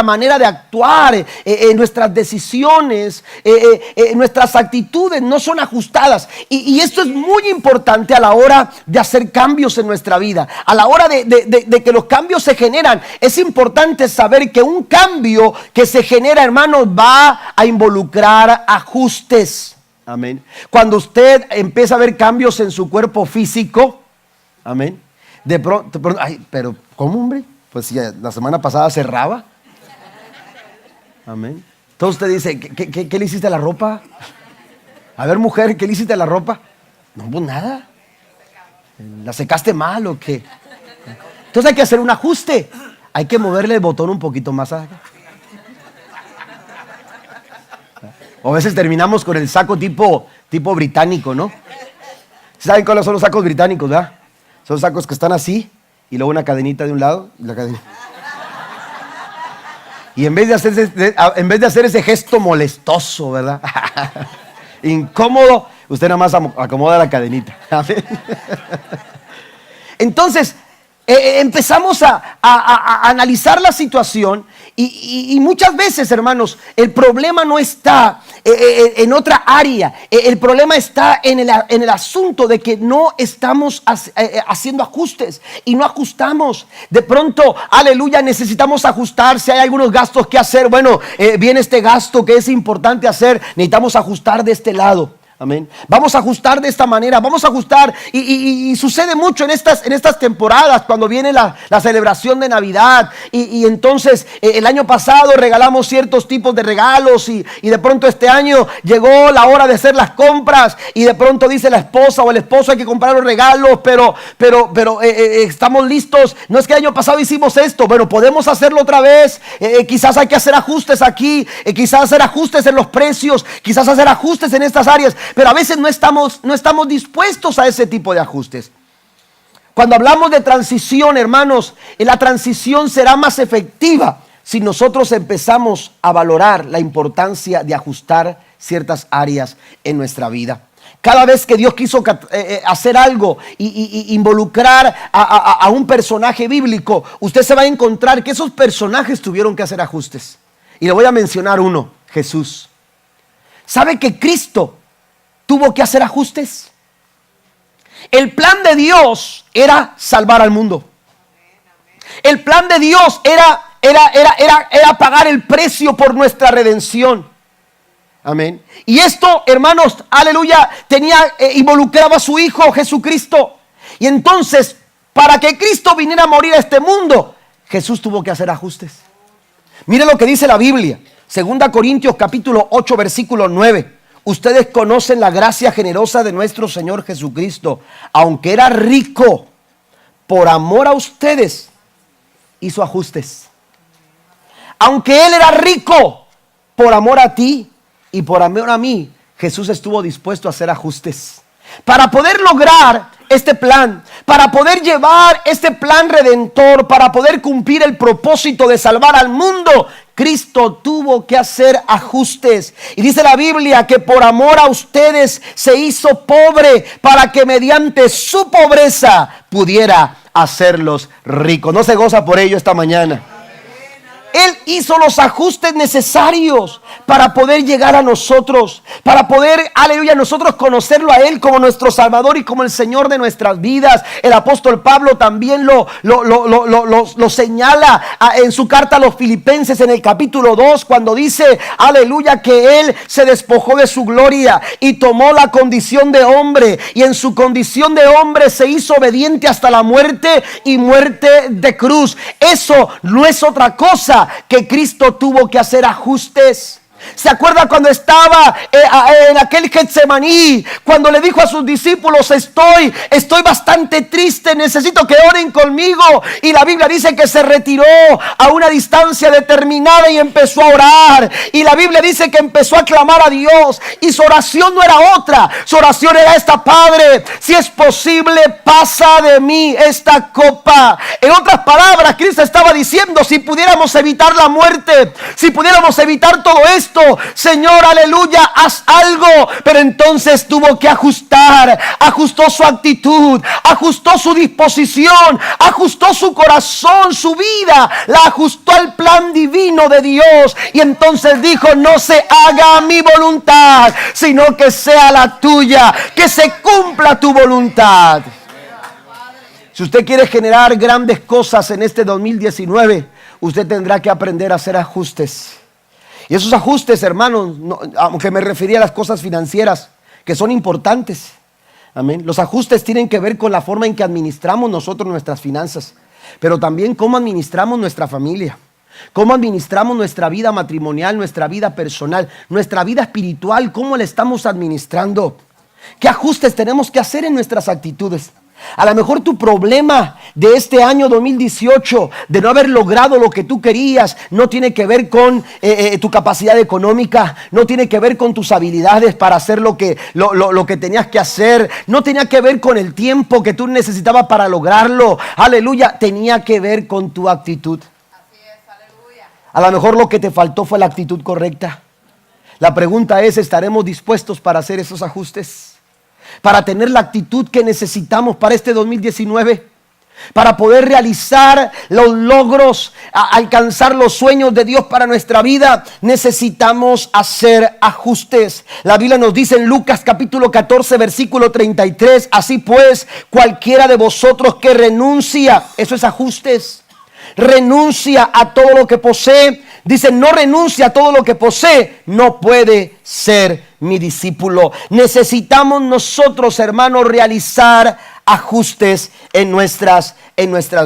manera de actuar, en nuestras decisiones, nuestras actitudes no son ajustadas. Y esto es muy importante a la hora de hacer cambios en nuestra vida. A la hora de que los cambios se generan, es importante saber que un cambio que se genera, hermanos, va a involucrar ajustes. Amén. Cuando usted empieza a ver cambios en su cuerpo físico, amén, de pronto, ay, pero ¿cómo, hombre? Pues ya la semana pasada cerraba. Amén. Entonces usted dice, ¿qué le hiciste a la ropa? A ver, mujer, ¿qué le hiciste a la ropa? No, pues nada. ¿La secaste mal o qué? Entonces hay que hacer un ajuste. Hay que moverle el botón un poquito más acá. O a veces terminamos con el saco tipo británico, ¿no? ¿Saben cuáles son los sacos británicos, verdad? Son sacos que están así y luego una cadenita de un lado y la cadena. Y en vez de hacer ese gesto molestoso, ¿verdad? Incómodo, usted nada más acomoda la cadenita. Entonces, empezamos a analizar la situación y muchas veces, hermanos, el problema no está en otra área. El problema está en el asunto de que no estamos haciendo ajustes y no ajustamos. De pronto, aleluya, necesitamos ajustar. Si hay algunos gastos que hacer, bueno, viene este gasto que es importante hacer, necesitamos ajustar de este lado. Amén. Vamos a ajustar de esta manera, vamos a ajustar y sucede mucho en estas temporadas cuando viene la celebración de Navidad y entonces el año pasado regalamos ciertos tipos de regalos y de pronto este año llegó la hora de hacer las compras y de pronto dice la esposa o el esposo hay que comprar los regalos, pero estamos listos. No es que el año pasado hicimos esto, bueno, podemos hacerlo otra vez. Quizás hay que hacer ajustes aquí, quizás hacer ajustes en los precios, quizás hacer ajustes en estas áreas. Pero a veces no estamos dispuestos a ese tipo de ajustes. Cuando hablamos de transición, hermanos, la transición será más efectiva si nosotros empezamos a valorar la importancia de ajustar ciertas áreas en nuestra vida. Cada vez que Dios quiso hacer algo y involucrar a un personaje bíblico, usted se va a encontrar que esos personajes tuvieron que hacer ajustes. Y le voy a mencionar uno, Jesús. ¿Sabe que Cristo tuvo que hacer ajustes? El plan de Dios era salvar al mundo. El plan de Dios era pagar el precio por nuestra redención. Amén. Y esto, hermanos, aleluya, involucraba a su Hijo Jesucristo. Y entonces, para que Cristo viniera a morir a este mundo, Jesús tuvo que hacer ajustes. Mire lo que dice la Biblia. 2 Corintios capítulo 8 versículo 9. Ustedes conocen la gracia generosa de nuestro Señor Jesucristo. Aunque era rico, por amor a ustedes, hizo ajustes. Aunque Él era rico, por amor a ti y por amor a mí, Jesús estuvo dispuesto a hacer ajustes. Para poder lograr este plan, para poder llevar este plan redentor, para poder cumplir el propósito de salvar al mundo, Cristo tuvo que hacer ajustes. Y dice la Biblia que por amor a ustedes se hizo pobre para que mediante su pobreza pudiera hacerlos ricos. ¿No se goza por ello esta mañana? Él hizo los ajustes necesarios para poder llegar a nosotros, para poder, aleluya, nosotros conocerlo a Él como nuestro Salvador y como el Señor de nuestras vidas. El apóstol Pablo también lo señala en su carta a los Filipenses en el capítulo 2, cuando dice, aleluya, que Él se despojó de su gloria y tomó la condición de hombre, y en su condición de hombre se hizo obediente hasta la muerte y muerte de cruz. Eso no es otra cosa que Cristo tuvo que hacer ajustes. ¿Se acuerda cuando estaba en aquel Getsemaní? Cuando le dijo a sus discípulos, estoy bastante triste, necesito que oren conmigo. Y la Biblia dice que se retiró a una distancia determinada y empezó a orar. Y la Biblia dice que empezó a clamar a Dios. Y su oración no era otra. Su oración era esta: Padre, si es posible, pasa de mí esta copa. En otras palabras, Cristo estaba diciendo: si pudiéramos evitar la muerte, si pudiéramos evitar todo esto, Señor, aleluya, haz algo. Pero entonces tuvo que ajustó su actitud, ajustó su disposición, ajustó su corazón, su vida, la ajustó al plan divino de Dios. Y entonces dijo: no se haga mi voluntad, sino que sea la tuya, que se cumpla tu voluntad. Si usted quiere generar grandes cosas en este 2019, usted tendrá que aprender a hacer ajustes. Y esos ajustes, hermanos, aunque me refería a las cosas financieras, que son importantes. Amén. Los ajustes tienen que ver con la forma en que administramos nosotros nuestras finanzas, pero también cómo administramos nuestra familia, cómo administramos nuestra vida matrimonial, nuestra vida personal, nuestra vida espiritual, cómo la estamos administrando. ¿Qué ajustes tenemos que hacer en nuestras actitudes? A lo mejor tu problema de este año 2018, de no haber logrado lo que tú querías, no tiene que ver con tu capacidad económica, no tiene que ver con tus habilidades para hacer lo que tenías que hacer, no tenía que ver con el tiempo que tú necesitabas para lograrlo. Aleluya, tenía que ver con tu actitud. Así es, aleluya. A lo mejor lo que te faltó fue la actitud correcta. La pregunta es: ¿estaremos dispuestos para hacer esos ajustes? Para tener la actitud que necesitamos para este 2019, para poder realizar los logros, alcanzar los sueños de Dios para nuestra vida, necesitamos hacer ajustes. La Biblia nos dice en Lucas capítulo 14 versículo 33: así pues, cualquiera de vosotros que renuncia, eso es ajustes, renuncia a todo lo que posee. Dice: no renuncia a todo lo que posee, no puede ser mi discípulo. Necesitamos nosotros, hermanos, realizar ajustes en nuestras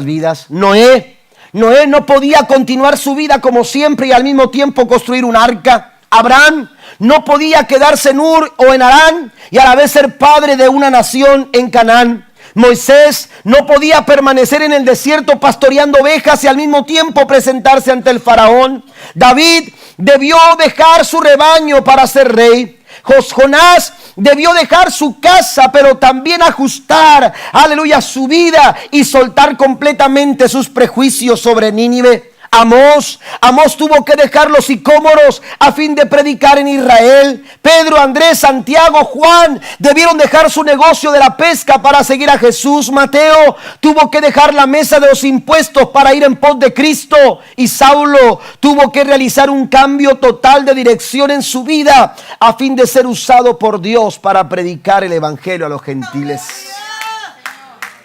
vidas. Noé no podía continuar su vida como siempre y al mismo tiempo construir un arca. Abraham no podía quedarse en Ur o en Harán y a la vez ser padre de una nación en Canaán. Moisés no podía permanecer en el desierto pastoreando ovejas y al mismo tiempo presentarse ante el faraón. David debió dejar su rebaño para ser rey. Jonás debió dejar su casa, pero también ajustar, aleluya, su vida y soltar completamente sus prejuicios sobre Nínive. Amós tuvo que dejar los sicómoros a fin de predicar en Israel. Pedro, Andrés, Santiago, Juan debieron dejar su negocio de la pesca para seguir a Jesús. Mateo tuvo que dejar la mesa de los impuestos para ir en pos de Cristo. Y Saulo tuvo que realizar un cambio total de dirección en su vida a fin de ser usado por Dios para predicar el evangelio a los gentiles.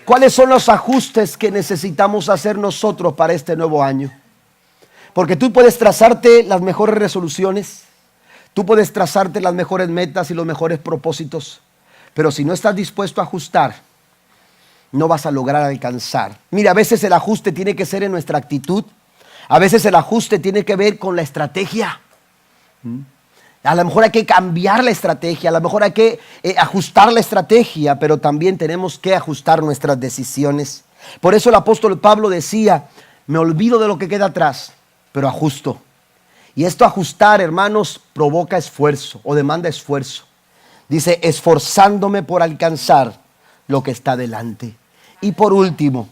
¿Cuáles son los ajustes que necesitamos hacer nosotros para este nuevo año? Porque tú puedes trazarte las mejores resoluciones, tú puedes trazarte las mejores metas y los mejores propósitos, pero si no estás dispuesto a ajustar, no vas a lograr alcanzar. Mira, a veces el ajuste tiene que ser en nuestra actitud, a veces el ajuste tiene que ver con la estrategia. A lo mejor hay que cambiar la estrategia, a lo mejor hay que ajustar la estrategia, pero también tenemos que ajustar nuestras decisiones. Por eso el apóstol Pablo decía: me olvido de lo que queda atrás, pero ajusto. Y esto ajustar, hermanos, provoca esfuerzo o demanda esfuerzo. Dice: esforzándome por alcanzar lo que está delante. Y por último,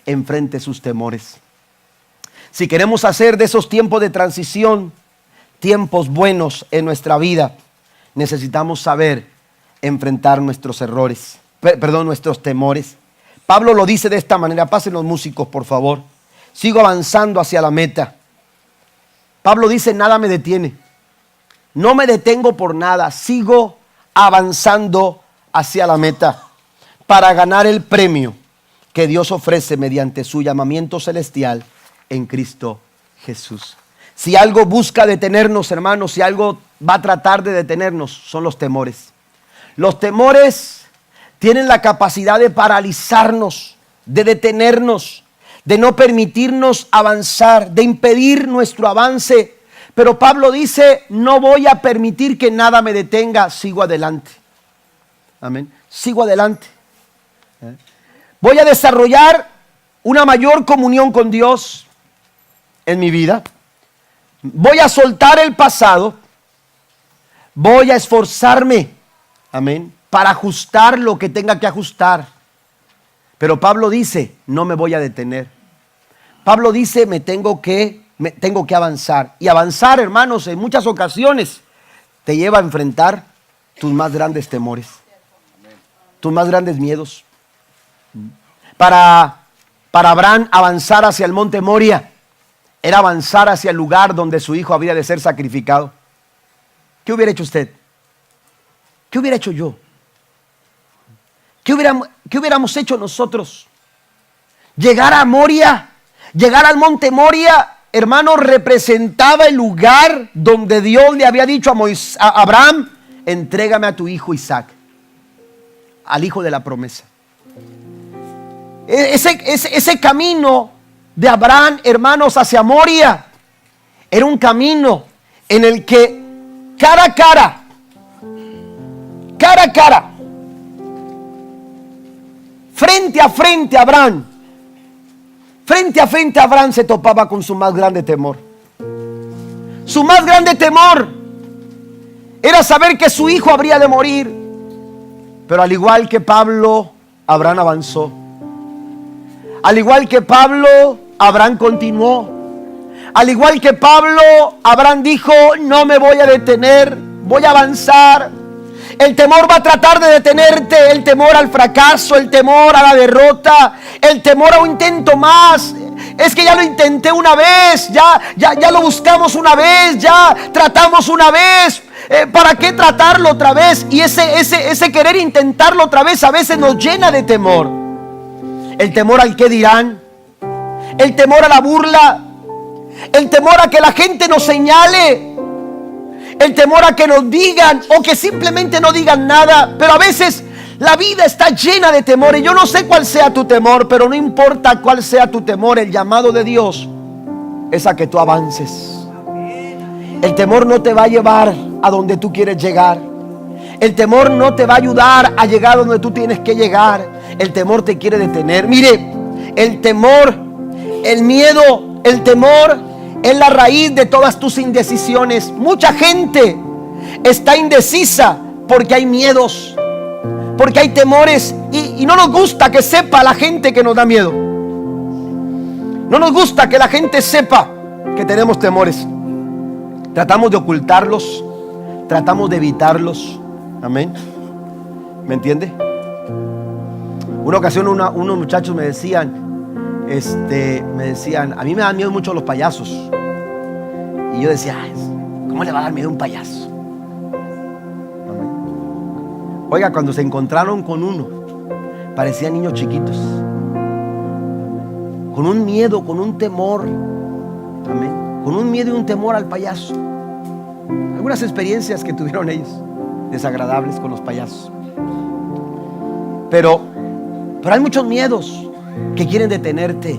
enfrente sus temores. Si queremos hacer de esos tiempos de transición tiempos buenos en nuestra vida, necesitamos saber enfrentar nuestros errores, nuestros temores. Pablo lo dice de esta manera. Pasen los músicos, por favor. Sigo avanzando hacia la meta. Pablo dice: nada me detiene. No me detengo por nada. Sigo avanzando hacia la meta para ganar el premio que Dios ofrece mediante su llamamiento celestial en Cristo Jesús. Si algo busca detenernos, hermanos, si algo va a tratar de detenernos, son los temores. Los temores tienen la capacidad de paralizarnos, de detenernos, de no permitirnos avanzar, de impedir nuestro avance. Pero Pablo dice, no voy a permitir que nada me detenga, sigo adelante. Amén. Sigo adelante. Voy a desarrollar una mayor comunión con Dios en mi vida. Voy a soltar el pasado. Voy a esforzarme, amén, para ajustar lo que tenga que ajustar. Pero Pablo dice, no me voy a detener. Pablo dice, tengo que avanzar. Y avanzar, hermanos, en muchas ocasiones te lleva a enfrentar tus más grandes temores, tus más grandes miedos. Para Abraham, avanzar hacia el monte Moria era avanzar hacia el lugar donde su hijo había de ser sacrificado. ¿Qué hubiera hecho usted? ¿Qué hubiera hecho yo? ¿Qué hubiéramos hecho nosotros? Llegar a Moria, llegar al monte Moria, hermano, representaba el lugar donde Dios le había dicho a Abraham, entrégame a tu hijo Isaac, al hijo de la promesa. Ese camino de Abraham, hermanos, hacia Moria, era un camino en el que cara a cara, frente a frente Abraham se topaba con su más grande temor. Su más grande temor era saber que su hijo habría de morir. Pero al igual que Pablo, Abraham avanzó. Al igual que Pablo, Abraham continuó. Al igual que Pablo, Abraham dijo, no me voy a detener, voy a avanzar. El temor va a tratar de detenerte, el temor al fracaso, el temor a la derrota, el temor a un intento más. Es que ya lo intenté una vez, ya lo buscamos una vez, ya tratamos una vez. ¿Para qué tratarlo otra vez? Y ese querer intentarlo otra vez a veces nos llena de temor. El temor al qué dirán, el temor a la burla, el temor a que la gente nos señale, el temor a que nos digan o que simplemente no digan nada. Pero a veces la vida está llena de temores. Yo no sé cuál sea tu temor, pero no importa cuál sea tu temor, el llamado de Dios es a que tú avances. El temor no te va a llevar a donde tú quieres llegar. El temor no te va a ayudar a llegar a donde tú tienes que llegar. El temor te quiere detener. Mire, el temor, el miedo, el temor es la raíz de todas tus indecisiones. Mucha gente está indecisa porque hay miedos, porque hay temores, y no nos gusta que sepa la gente que nos da miedo. No nos gusta que la gente sepa que tenemos temores. Tratamos de ocultarlos, tratamos de evitarlos. Amén. ¿Me entiende? Una ocasión unos muchachos me decían, a mí me dan miedo mucho los payasos. Y yo decía, ¿cómo le va a dar miedo a un payaso? Amén. Oiga, cuando se encontraron con uno, parecían niños chiquitos, con un miedo, con un temor. Amén. Con un miedo y un temor al payaso. Algunas experiencias que tuvieron ellos desagradables con los payasos. Pero hay muchos miedos que quieren detenerte.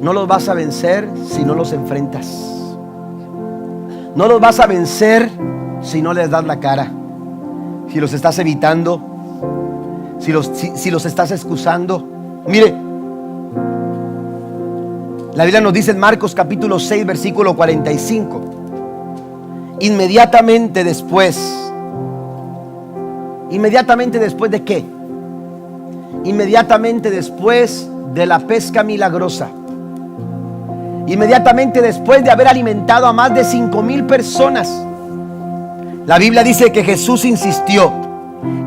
No los vas a vencer si no los enfrentas. No los vas a vencer si no les das la cara. Si los estás evitando, si los estás excusando. Mire, la Biblia nos dice en Marcos capítulo 6 versículo 45. Inmediatamente después ¿de qué? Inmediatamente después de la pesca milagrosa, inmediatamente después de haber alimentado a más de 5,000 personas, la Biblia dice que Jesús insistió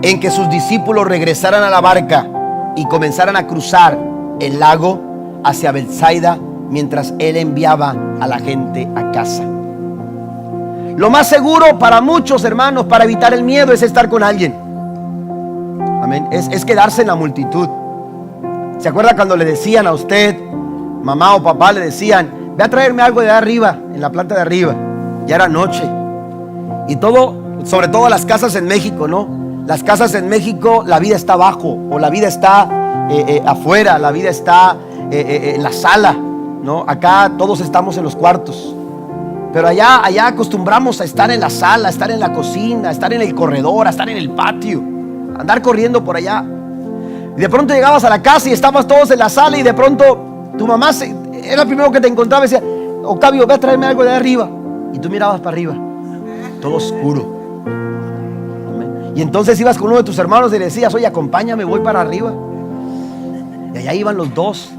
en que sus discípulos regresaran a la barca y comenzaran a cruzar el lago hacia Betsaida mientras él enviaba a la gente a casa. Lo más seguro para muchos hermanos, para evitar el miedo, es estar con alguien. Amén. Es quedarse en la multitud. ¿Se acuerda cuando le decían a usted, mamá o papá le decían, ve a traerme algo de arriba, en la planta de arriba? Ya era noche. Y todo, sobre todo las casas en México, ¿no? Las casas en México, la vida está abajo, o la vida está afuera, la vida está en la sala, ¿no? Acá todos estamos en los cuartos. Pero allá acostumbramos a estar en la sala, a estar en la cocina, a estar en el corredor, a estar en el patio, a andar corriendo por allá. Y de pronto llegabas a la casa y estabas todos en la sala y de pronto tu mamá era el primero que te encontraba y decía: Octavio, ve a traerme algo de arriba. Y tú mirabas para arriba, todo oscuro. Y entonces ibas con uno de tus hermanos y le decías: oye, acompáñame, voy para arriba. Y allá iban los dos,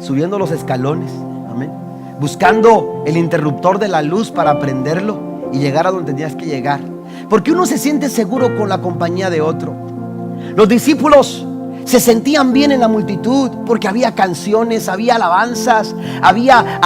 subiendo los escalones, amén, buscando el interruptor de la luz para prenderlo y llegar a donde tenías que llegar. Porque uno se siente seguro con la compañía de otro. Los discípulos se sentían bien en la multitud porque había canciones, había alabanzas, había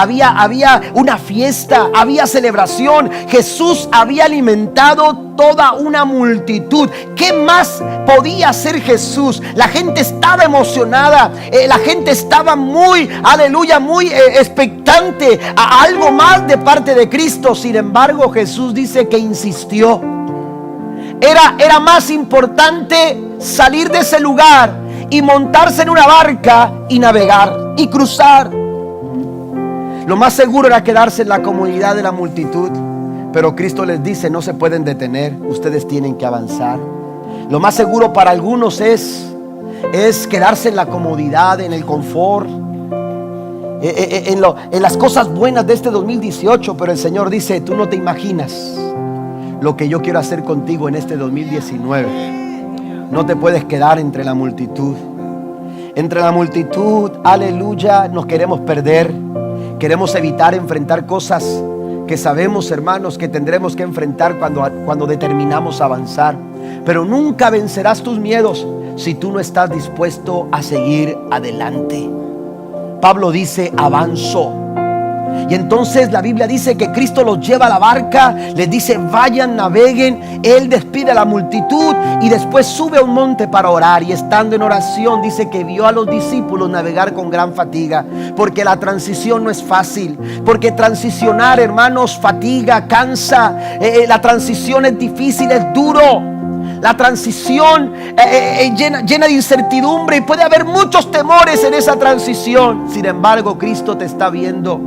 una fiesta, había celebración. Jesús había alimentado toda una multitud. ¿Qué más podía hacer Jesús? La gente estaba emocionada, la gente estaba muy, aleluya, muy expectante a algo más de parte de Cristo. Sin embargo, Jesús dice que insistió. Era más importante salir de ese lugar y montarse en una barca y navegar y cruzar. Lo más seguro era quedarse en la comodidad de la multitud, pero Cristo les dice: no se pueden detener, ustedes tienen que avanzar. Lo más seguro para algunos es quedarse en la comodidad, en el confort, en las cosas buenas de este 2018, pero el Señor dice: tú no te imaginas lo que yo quiero hacer contigo en este 2019. No te puedes quedar entre la multitud. Entre la multitud, aleluya, nos queremos perder. Queremos evitar enfrentar cosas que sabemos, hermanos, que tendremos que enfrentar cuando determinamos avanzar. Pero nunca vencerás tus miedos si tú no estás dispuesto a seguir adelante. Pablo dice: avanzo. Y entonces la Biblia dice que Cristo los lleva a la barca, les dice: vayan, naveguen. Él despide a la multitud y después sube a un monte para orar. Y estando en oración, dice que vio a los discípulos navegar con gran fatiga, porque la transición no es fácil, porque transicionar, hermanos, fatiga, cansa. La transición es difícil, es duro. La transición llena de incertidumbre, y puede haber muchos temores en esa transición. Sin embargo, Cristo te está viendo.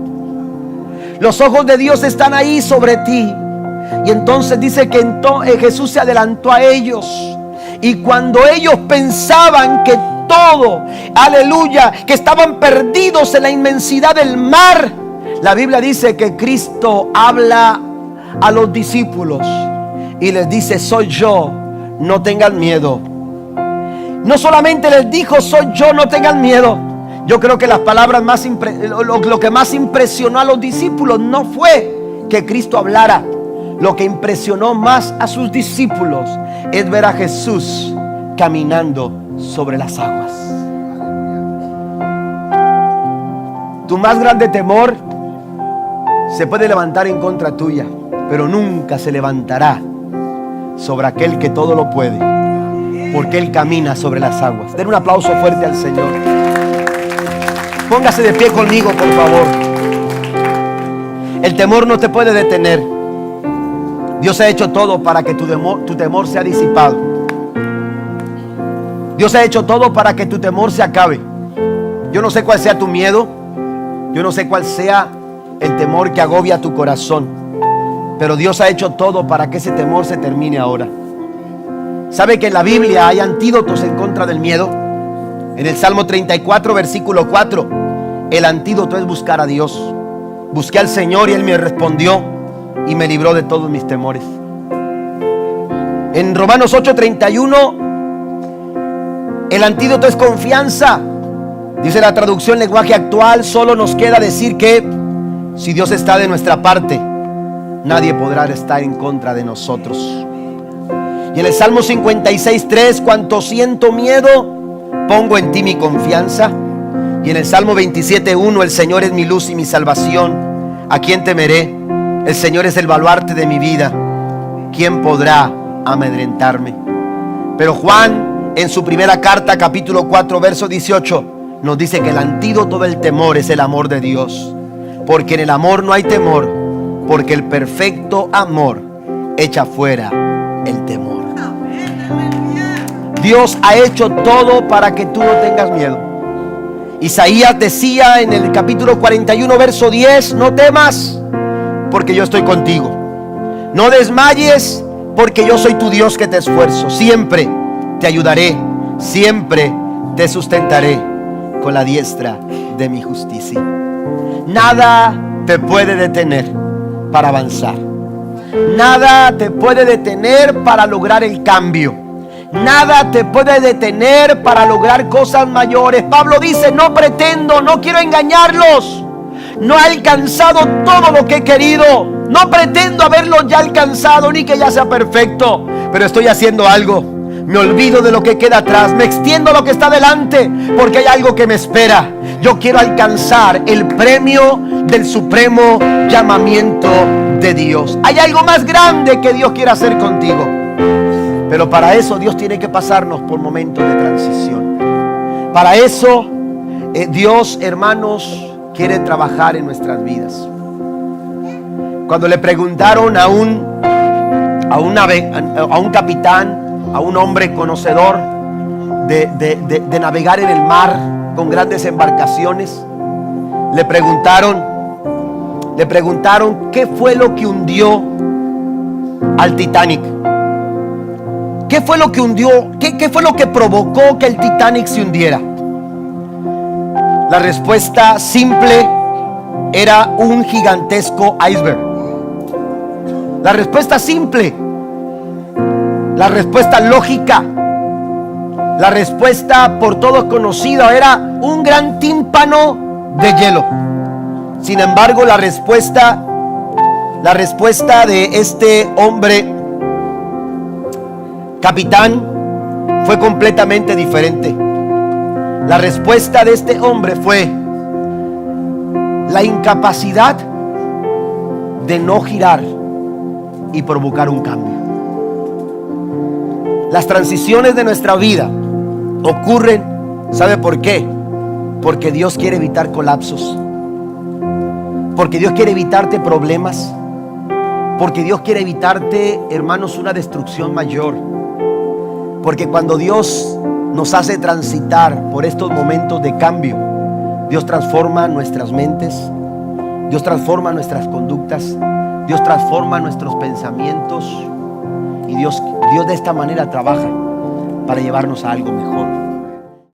Los ojos de Dios están ahí sobre ti. Y entonces dice que Jesús se adelantó a ellos. Y cuando ellos pensaban que todo, aleluya, que estaban perdidos en la inmensidad del mar, la Biblia dice que Cristo habla a los discípulos y les dice: soy yo, no tengan miedo. No solamente les dijo: soy yo, no tengan miedo. Yo creo que las palabras lo que más impresionó a los discípulos no fue que Cristo hablara. Lo que impresionó más a sus discípulos es ver a Jesús caminando sobre las aguas. Tu más grande temor se puede levantar en contra tuya, pero nunca se levantará sobre aquel que todo lo puede, porque Él camina sobre las aguas. Den un aplauso fuerte al Señor. Póngase de pie conmigo, por favor. El temor no te puede detener. Dios ha hecho todo para que tu temor sea disipado. Dios ha hecho todo para que tu temor se acabe. Yo no sé cuál sea tu miedo. Yo no sé cuál sea el temor que agobia tu corazón. Pero Dios ha hecho todo para que ese temor se termine ahora. ¿Sabe que en la Biblia hay antídotos en contra del miedo? En el Salmo 34, versículo 4, el antídoto es buscar a Dios. Busqué al Señor y Él me respondió y me libró de todos mis temores. En Romanos 8:31, el antídoto es confianza. Dice la traducción lenguaje actual: solo nos queda decir que si Dios está de nuestra parte, nadie podrá estar en contra de nosotros. Y en el Salmo 56:3, cuanto siento miedo, pongo en ti mi confianza. Y en el Salmo 27:1, el Señor es mi luz y mi salvación. ¿A quién temeré? El Señor es el baluarte de mi vida. ¿Quién podrá amedrentarme? Pero Juan, en su primera carta, capítulo 4, verso 18, nos dice que el antídoto del temor es el amor de Dios. Porque en el amor no hay temor, porque el perfecto amor echa fuera el temor. Dios ha hecho todo para que tú no tengas miedo. Isaías decía en el capítulo 41, verso 10: no temas, porque yo estoy contigo. No desmayes, porque yo soy tu Dios que te esfuerzo. Siempre te ayudaré, siempre te sustentaré con la diestra de mi justicia. Nada te puede detener para avanzar. Nada te puede detener para lograr el cambio. Nada te puede detener para lograr cosas mayores. Pablo dice: no pretendo, no quiero engañarlos. No he alcanzado todo lo que he querido. No pretendo haberlo ya alcanzado, ni que ya sea perfecto. Pero estoy haciendo algo. Me olvido de lo que queda atrás. Me extiendo a lo que está delante, porque hay algo que me espera. Yo quiero alcanzar el premio del supremo llamamiento de Dios. Hay algo más grande que Dios quiere hacer contigo. Pero para eso Dios tiene que pasarnos por momentos de transición. Para eso Dios, hermanos, quiere trabajar en nuestras vidas. Cuando le preguntaron a un capitán, a un hombre conocedor de navegar en el mar con grandes embarcaciones, le preguntaron qué fue lo que hundió al Titanic. ¿Qué fue lo que hundió? ¿Qué fue lo que provocó que el Titanic se hundiera? La respuesta simple era un gigantesco iceberg. La respuesta simple, la respuesta lógica, la respuesta por todos conocida era un gran tímpano de hielo. Sin embargo, la respuesta de este hombre capitán fue completamente diferente. La respuesta de este hombre fue la incapacidad de no girar y provocar un cambio. Las transiciones de nuestra vida ocurren, ¿sabe por qué? Porque Dios quiere evitar colapsos, porque Dios quiere evitarte problemas, porque Dios quiere evitarte, hermanos, una destrucción mayor. Porque cuando Dios nos hace transitar por estos momentos de cambio, Dios transforma nuestras mentes, Dios transforma nuestras conductas, Dios transforma nuestros pensamientos, y Dios de esta manera trabaja para llevarnos a algo mejor.